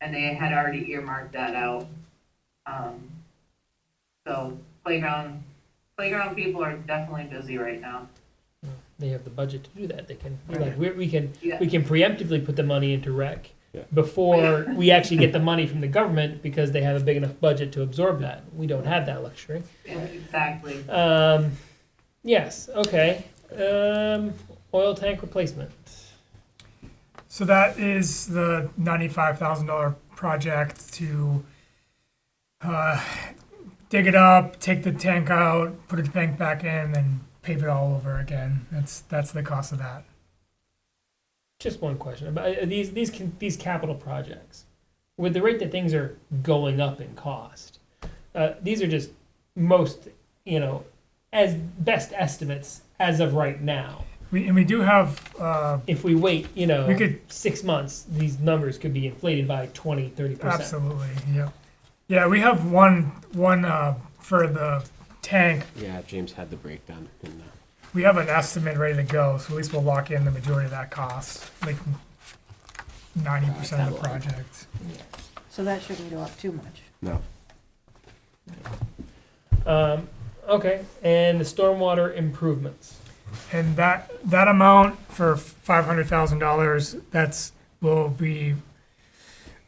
Speaker 7: and they had already earmarked that out. So playground people are definitely busy right now.
Speaker 1: They have the budget to do that. They can
Speaker 2: Right.
Speaker 1: we can
Speaker 7: Yeah.
Speaker 1: preemptively put the money into rec
Speaker 3: Yeah.
Speaker 1: before we actually get the money from the government because they have a big enough budget to absorb that. We don't have that luxury.
Speaker 7: Yeah, exactly.
Speaker 1: Yes. Okay. Oil tank replacement.
Speaker 2: So that is the $95,000 project to dig it up, take the tank out, put the tank back in, and pave it all over again. That's the cost of that.
Speaker 1: Just one question about these capital projects. With the rate that things are going up in cost, these are just most, as best estimates as of right now.
Speaker 2: We do have
Speaker 1: If we wait,
Speaker 2: We could-
Speaker 1: 6 months, these numbers could be inflated by 20-30%.
Speaker 2: absolutely, yeah. We have one for the tank.
Speaker 3: Yeah, James had the breakdown.
Speaker 2: We have an estimate ready to go, so at least we'll lock in the majority of that cost, like 90% of the project.
Speaker 4: So that shouldn't go up too much.
Speaker 3: No.
Speaker 1: Okay, and the stormwater improvements.
Speaker 2: And that amount for $500,000, will be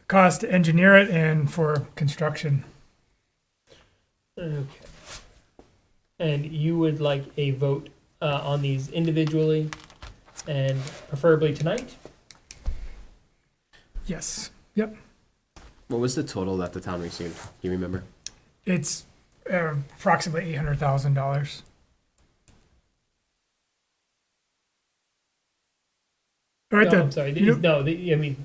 Speaker 2: cost to engineer it and for construction.
Speaker 1: Okay. And you would like a vote on these individually and preferably tonight?
Speaker 2: Yes,
Speaker 3: What was the total that the town received? Do you remember?
Speaker 2: it's approximately $800,000. Right
Speaker 1: No,
Speaker 2: there.
Speaker 1: I'm sorry.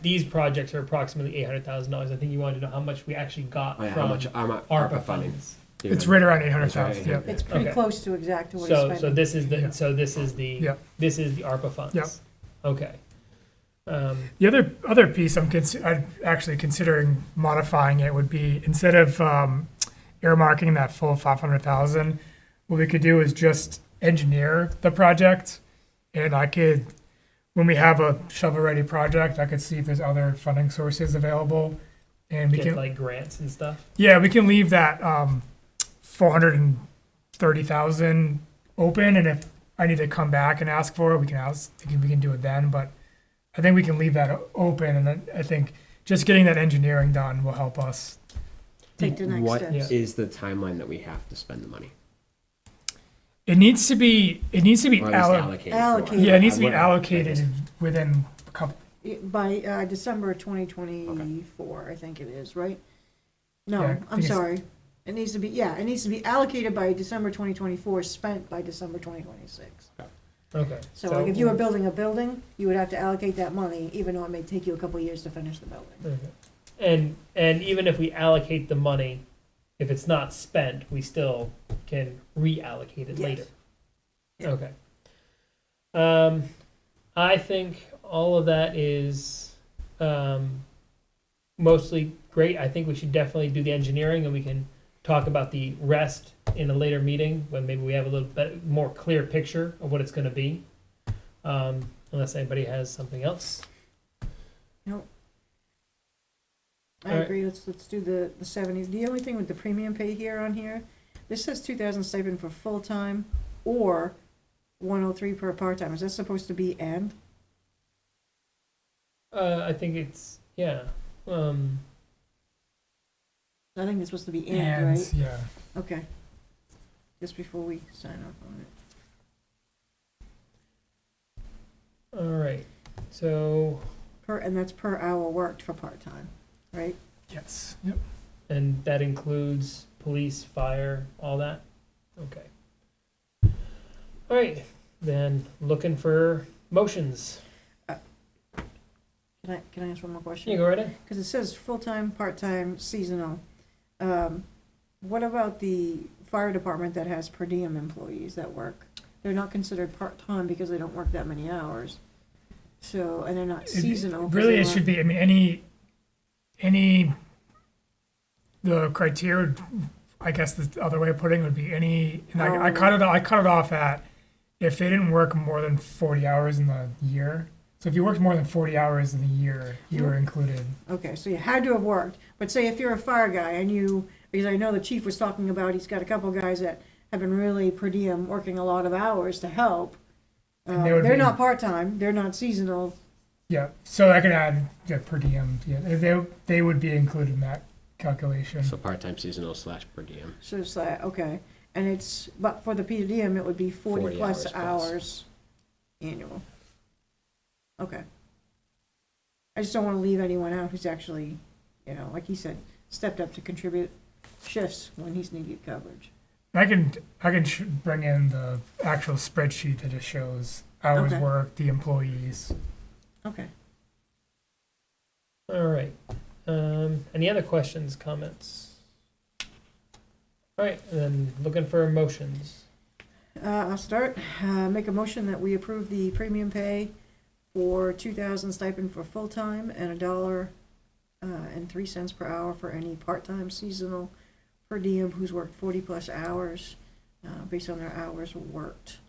Speaker 1: These projects are approximately $800,000. I think you wanted to know how much we actually got
Speaker 3: Oh, yeah,
Speaker 1: from
Speaker 3: how much
Speaker 1: ARPA
Speaker 3: funding?
Speaker 1: funds.
Speaker 3: Do you
Speaker 2: It's
Speaker 3: remember?
Speaker 2: right around 800,000.
Speaker 3: That's right,
Speaker 2: Yep.
Speaker 4: It's pretty
Speaker 1: Okay.
Speaker 4: close to exactly what he's
Speaker 1: So
Speaker 4: spending.
Speaker 1: this is the
Speaker 2: Yeah.
Speaker 1: the ARPA funds.
Speaker 2: Yep.
Speaker 1: Okay.
Speaker 2: The other piece I'm actually considering modifying it would be, instead of earmarking that full 500,000, what we could do is just engineer the project, and I could, when we have a shovel-ready project, I could see if there's other funding sources available, And we
Speaker 1: get
Speaker 2: can,
Speaker 1: like grants and stuff.
Speaker 2: yeah, we can leave that 430,000 open, and if I need to come back and ask for it, we can do it then. But I think we can leave that open, and then I think just getting that engineering done will help us.
Speaker 4: Take the next
Speaker 3: What
Speaker 4: steps.
Speaker 3: is the timeline that we have to spend the money?
Speaker 2: It needs to be
Speaker 3: Or at least
Speaker 2: allocated.
Speaker 3: allocated.
Speaker 4: Allocated.
Speaker 2: Yeah, it needs to be
Speaker 3: What-
Speaker 2: allocated within a couple.
Speaker 4: By December 2024, I think it is, right? No,
Speaker 2: Yeah, I
Speaker 4: I'm
Speaker 2: think it's-
Speaker 4: sorry. It needs to be, yeah, it needs to be allocated by December 2024, spent by December 2026.
Speaker 1: Okay.
Speaker 4: So like if you were building a building, you would have to allocate that money, even though it may take you a couple years to finish the building.
Speaker 1: Okay. And even if we allocate the money, if it's not spent, we still can reallocate it
Speaker 4: Yes.
Speaker 1: later.
Speaker 4: Yeah.
Speaker 1: Okay. I think all of that is mostly great. I think we should definitely do the engineering, and we can talk about the rest in a later meeting when maybe we have a little bit more clear picture of what it's going to be. Unless anybody has something else.
Speaker 4: I
Speaker 1: All right.
Speaker 4: agree, let's do the 70. The only thing with the premium pay here on here, this says 2,000 stipend for full-time or 103 per part-time. Is that supposed to be and?
Speaker 1: I think it's yeah.
Speaker 4: I think it's supposed to be and, right?
Speaker 2: Yeah.
Speaker 4: Okay. Just before we sign off on it.
Speaker 1: All right. So
Speaker 4: And that's per hour worked for part-time, right?
Speaker 2: Yes. Yep.
Speaker 1: and that includes police, fire, all that. Okay. All right. Then looking for motions.
Speaker 4: Can I ask one more question?
Speaker 1: You go right in.
Speaker 4: Because it says full-time, part-time, seasonal. What about the fire department that has per diem employees that work? They're not considered part-time because they don't work that many hours. So, and they're not seasonal. 'cause
Speaker 2: Really,
Speaker 4: they
Speaker 2: it
Speaker 4: work-
Speaker 2: should be. I mean, the criteria. I guess the other way of putting it would be any. And I
Speaker 4: Oh.
Speaker 2: cut it. I cut it off at if they didn't work more than 40 hours in the year. So if you worked more than 40 hours in the year, you were included.
Speaker 4: Okay, so you had to have worked. But say if you're a fire guy and because I know the chief was talking about, he's got a couple guys that have been really per diem, working a lot of hours to help.
Speaker 2: And they would
Speaker 4: They're
Speaker 2: be-
Speaker 4: not part-time, they're not seasonal.
Speaker 2: Yeah. So I could add per diem. Yeah, they would be included in that calculation.
Speaker 3: So part-time seasonal / per diem.
Speaker 4: So it's like, okay, and but for the per diem, it would be 40
Speaker 3: 40
Speaker 4: plus
Speaker 3: hours plus.
Speaker 4: hours annual. Okay. I just don't want to leave anyone out who's actually, like he said, stepped up to contribute shifts when he's needed coverage.
Speaker 2: I can bring in the actual spreadsheet that just shows hours
Speaker 4: Okay.
Speaker 2: worked, the employees.
Speaker 4: Okay.
Speaker 1: All right. Any other questions, comments? All right. And then looking for motions.
Speaker 4: I'll start. Make a motion that we approve the premium pay for 2,000 stipend for full-time and $1.03 per hour for any part-time seasonal per diem who's worked 40 plus hours, based on their hours worked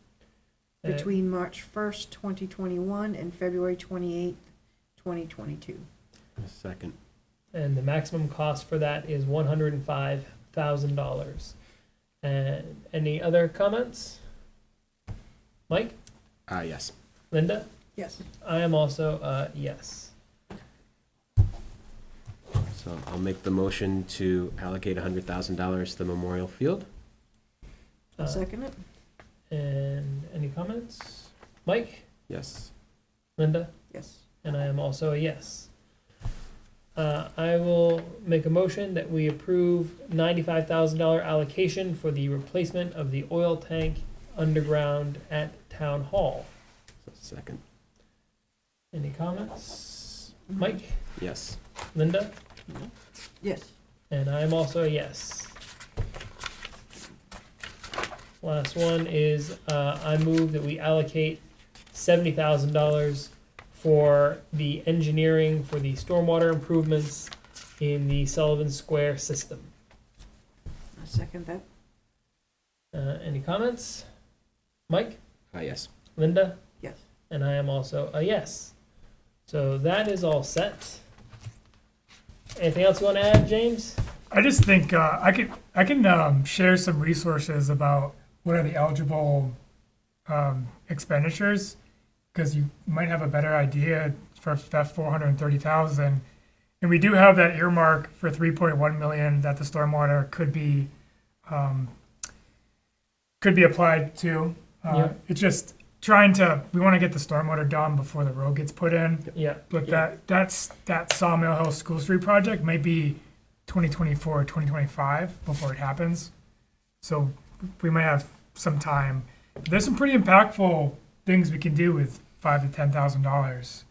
Speaker 4: between March 1st, 2021 and February 28th, 2022.
Speaker 3: Second.
Speaker 1: And the maximum cost for that is $105,000. And any other comments? Mike?
Speaker 3: Yes.
Speaker 1: Linda?
Speaker 4: Yes.
Speaker 1: I am also yes.
Speaker 3: So I'll make the motion to allocate $100,000 to the Memorial Field.
Speaker 4: I'll second it.
Speaker 1: And any comments? Mike?
Speaker 3: Yes.
Speaker 1: Linda?
Speaker 4: Yes.
Speaker 1: And I am also a yes. I will make a motion that we approve $95,000 allocation for the replacement of the oil tank underground at Town Hall.
Speaker 3: Second.
Speaker 1: Any comments? Mike?
Speaker 3: Yes.
Speaker 1: Linda?
Speaker 4: Yes.
Speaker 1: And I'm also a yes. Last one is I move that we allocate $70,000 for the engineering for the stormwater improvements in the Sullivan Square system.
Speaker 4: I second that.
Speaker 1: Any comments? Mike?
Speaker 3: Yes.
Speaker 1: Linda?
Speaker 4: Yes.
Speaker 1: And I am also a yes. So that is all set. Anything else you want to add, James?
Speaker 2: I just think I can share some resources about what are the eligible expenditures, because you might have a better idea for that 430,000. And we do have that earmark for 3.1 million that the stormwater could be applied to.
Speaker 1: Yeah.
Speaker 2: It's just we want to get the stormwater done before the road gets put in.
Speaker 1: Yeah.
Speaker 2: But that Sawmill Hill School Street project may be 2024 or 2025 before it happens. So we might have some time. There's some pretty impactful things we can do with $5,000 to $10,000.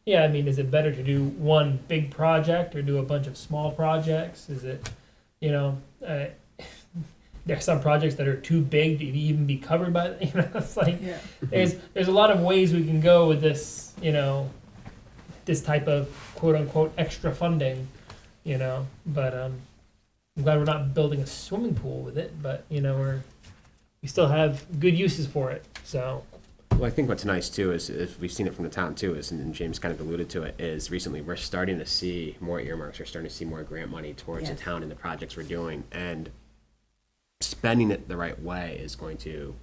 Speaker 1: Yeah, I mean, is it better to do one big project or do a bunch of small projects? Is it, there are some projects that are too big to even be covered by, it's like,
Speaker 4: Yeah.
Speaker 1: there's a lot of ways we can go with this, this type of quote unquote extra funding, but I'm glad we're not building a swimming pool with it, but, we still have good uses for it, so.
Speaker 3: Well, I think what's nice too is, if we've seen it from the town too, and James kind of alluded to it, is recently we're starting to see more earmarks, we're starting to see more grant money towards the
Speaker 4: Yes.
Speaker 3: town and the projects we're doing, and spending it the right way is going to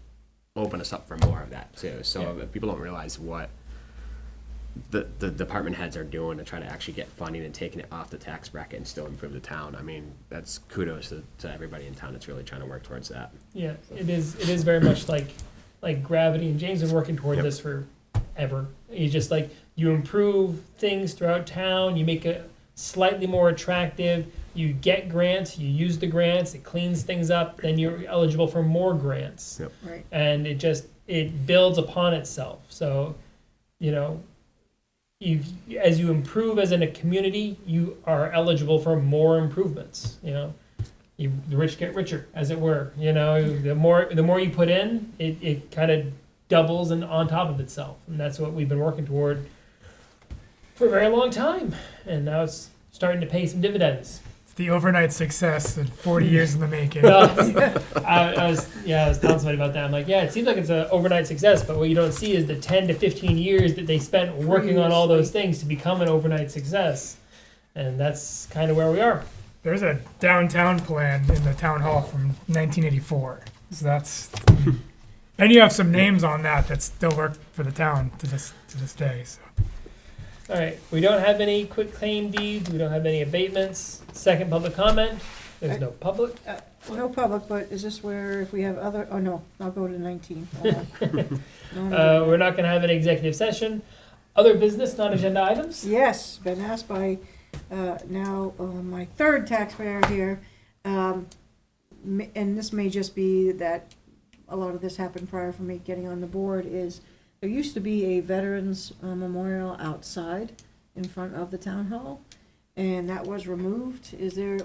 Speaker 3: open us up for more of that too. So if people don't realize what the department heads are doing to try to actually get funding and taking it off the tax bracket and still improve the town, I mean, that's kudos to everybody in town that's really trying to work towards that.
Speaker 1: Yeah, it is very much like gravity, and James has been working towards
Speaker 3: Yep.
Speaker 1: this forever. You just you improve things throughout town, you make it slightly more attractive, you get grants, you use the grants, it cleans things up, then you're eligible for more grants.
Speaker 3: Yep.
Speaker 4: Right.
Speaker 1: And it builds upon itself. So, as you improve as in a community, you are eligible for more improvements. The rich get richer, as it were. The more you put in, it kind of doubles and on top of itself, and that's what we've been working toward for a very long time. And now it's starting to pay some dividends.
Speaker 2: It's the overnight success of 40 years in the making.
Speaker 1: I was telling somebody about that. I'm like, yeah, it seems like it's an overnight success, but what you don't see is the 10 to 15 years that they spent working on all those things to become an overnight success. And that's kind of where we are.
Speaker 2: There's a downtown plan in the town hall from 1984. So that's, and you have some names on that still work for the town to this day. So.
Speaker 1: All right, we don't have any quit claim deeds, we don't have any abatements. Second public comment, there's no public.
Speaker 4: No public, but is this where if we have oh no, I'll go to 19.
Speaker 1: We're not gonna have an executive session. Other business, non-agenda items?
Speaker 4: Yes, been asked by now my third taxpayer here, and this may just be that a lot of this happened prior for me getting on the board, is there used to be a veterans memorial outside in front of the town hall, and that was removed.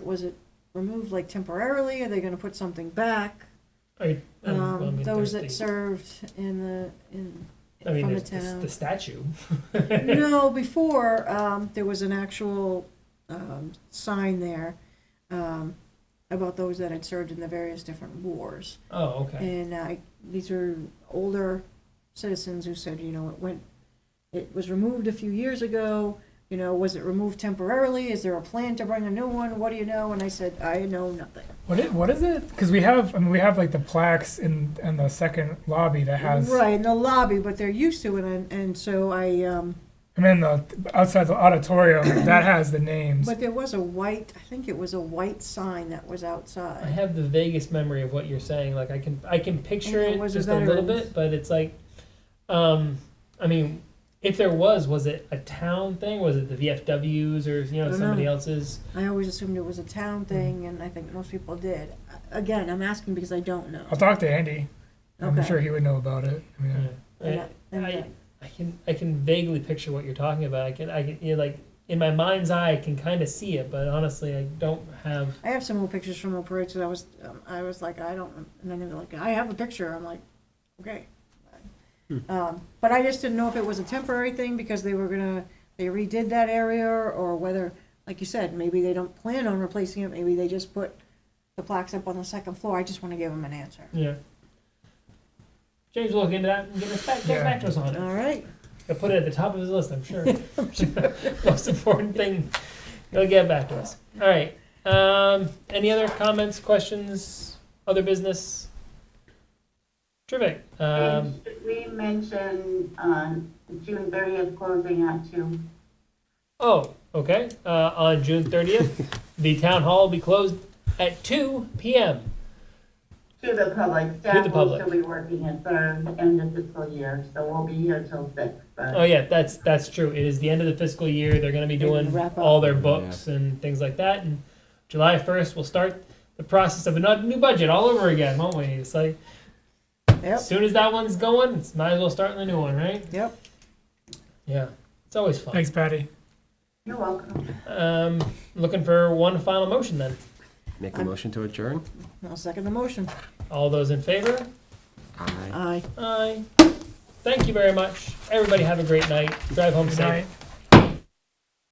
Speaker 4: Was it removed like temporarily? Are they gonna put something back? Those that served from the
Speaker 1: there's
Speaker 4: town.
Speaker 1: the statue.
Speaker 4: No, before, there was an actual sign there about those that had served in the various different wars.
Speaker 1: Oh, okay.
Speaker 4: And these are older citizens who said, it was removed a few years ago. Was it removed temporarily? Is there a plan to bring a new one? What do you know? And I said, I know nothing.
Speaker 2: What is it? Because we have like the plaques in the second lobby that has.
Speaker 4: Right, in the lobby, but they're used to it, and so
Speaker 2: And then outside the auditorium that has the names.
Speaker 4: but there was I think it was a white sign that was
Speaker 1: I
Speaker 4: outside.
Speaker 1: have the vaguest memory of what you're saying. Like I can picture
Speaker 4: And it
Speaker 1: it
Speaker 4: was
Speaker 1: just
Speaker 4: a
Speaker 1: a little
Speaker 4: veterans.
Speaker 1: bit, but it's like, I mean, if there was it a town thing? Was it the VFWs or
Speaker 4: don't
Speaker 1: somebody
Speaker 4: know.
Speaker 1: else's?
Speaker 4: I always assumed it was a town thing, and I think most people did. Again, I'm asking because I don't know.
Speaker 2: I'll talk to Andy. I'm
Speaker 4: Okay.
Speaker 2: sure he would know about it. I mean,
Speaker 1: Yeah.
Speaker 4: And
Speaker 1: I can vaguely picture what you're talking about. I can like in my mind's eye I can kind of see it, but honestly I don't have.
Speaker 4: I have some more pictures from the parade, so I was like, I don't, and then they were like, I have a picture. I'm like, okay. But I just didn't know if it was a temporary thing because they redid that area, or whether, like you said, maybe they don't plan on replacing it. Maybe they just put the plaques up on the second floor. I just want to give them an answer.
Speaker 1: Yeah. James will look into that and get back to us on it.
Speaker 4: All right.
Speaker 1: I'll put it at the top of his list, I'm sure. Most important thing He'll get back to us. All right. Any other comments, questions, other business? Terrific.
Speaker 9: And should we mention June 30th closing at 2?
Speaker 1: Oh, okay. On June 30th, the town hall will be closed at 2 p.m.
Speaker 9: To the public.
Speaker 1: the
Speaker 9: Staff will
Speaker 1: public.
Speaker 9: still be working at the end of fiscal year, so we'll be here till 6. But
Speaker 1: Oh yeah, that's true. It is the end of the fiscal year. They're going to be
Speaker 4: They're gonna
Speaker 1: doing
Speaker 4: wrap up.
Speaker 1: all their books and things like that. And July 1st, we'll start the process of a new budget all over again, won't we? It's like
Speaker 4: Yep,
Speaker 1: as soon as that one's going, it's might as well start the new one, right?
Speaker 4: yep.
Speaker 1: Yeah, it's always fun.
Speaker 2: Thanks, Patty.
Speaker 9: you're welcome.
Speaker 1: Looking for one final motion then.
Speaker 3: Make a motion to adjourn?
Speaker 4: I'll second the motion.
Speaker 1: All those in favor?
Speaker 3: Aye.
Speaker 4: Aye.
Speaker 1: Aye. Thank you very much. Everybody have a great night. Drive home
Speaker 2: Good
Speaker 1: safe.
Speaker 2: night.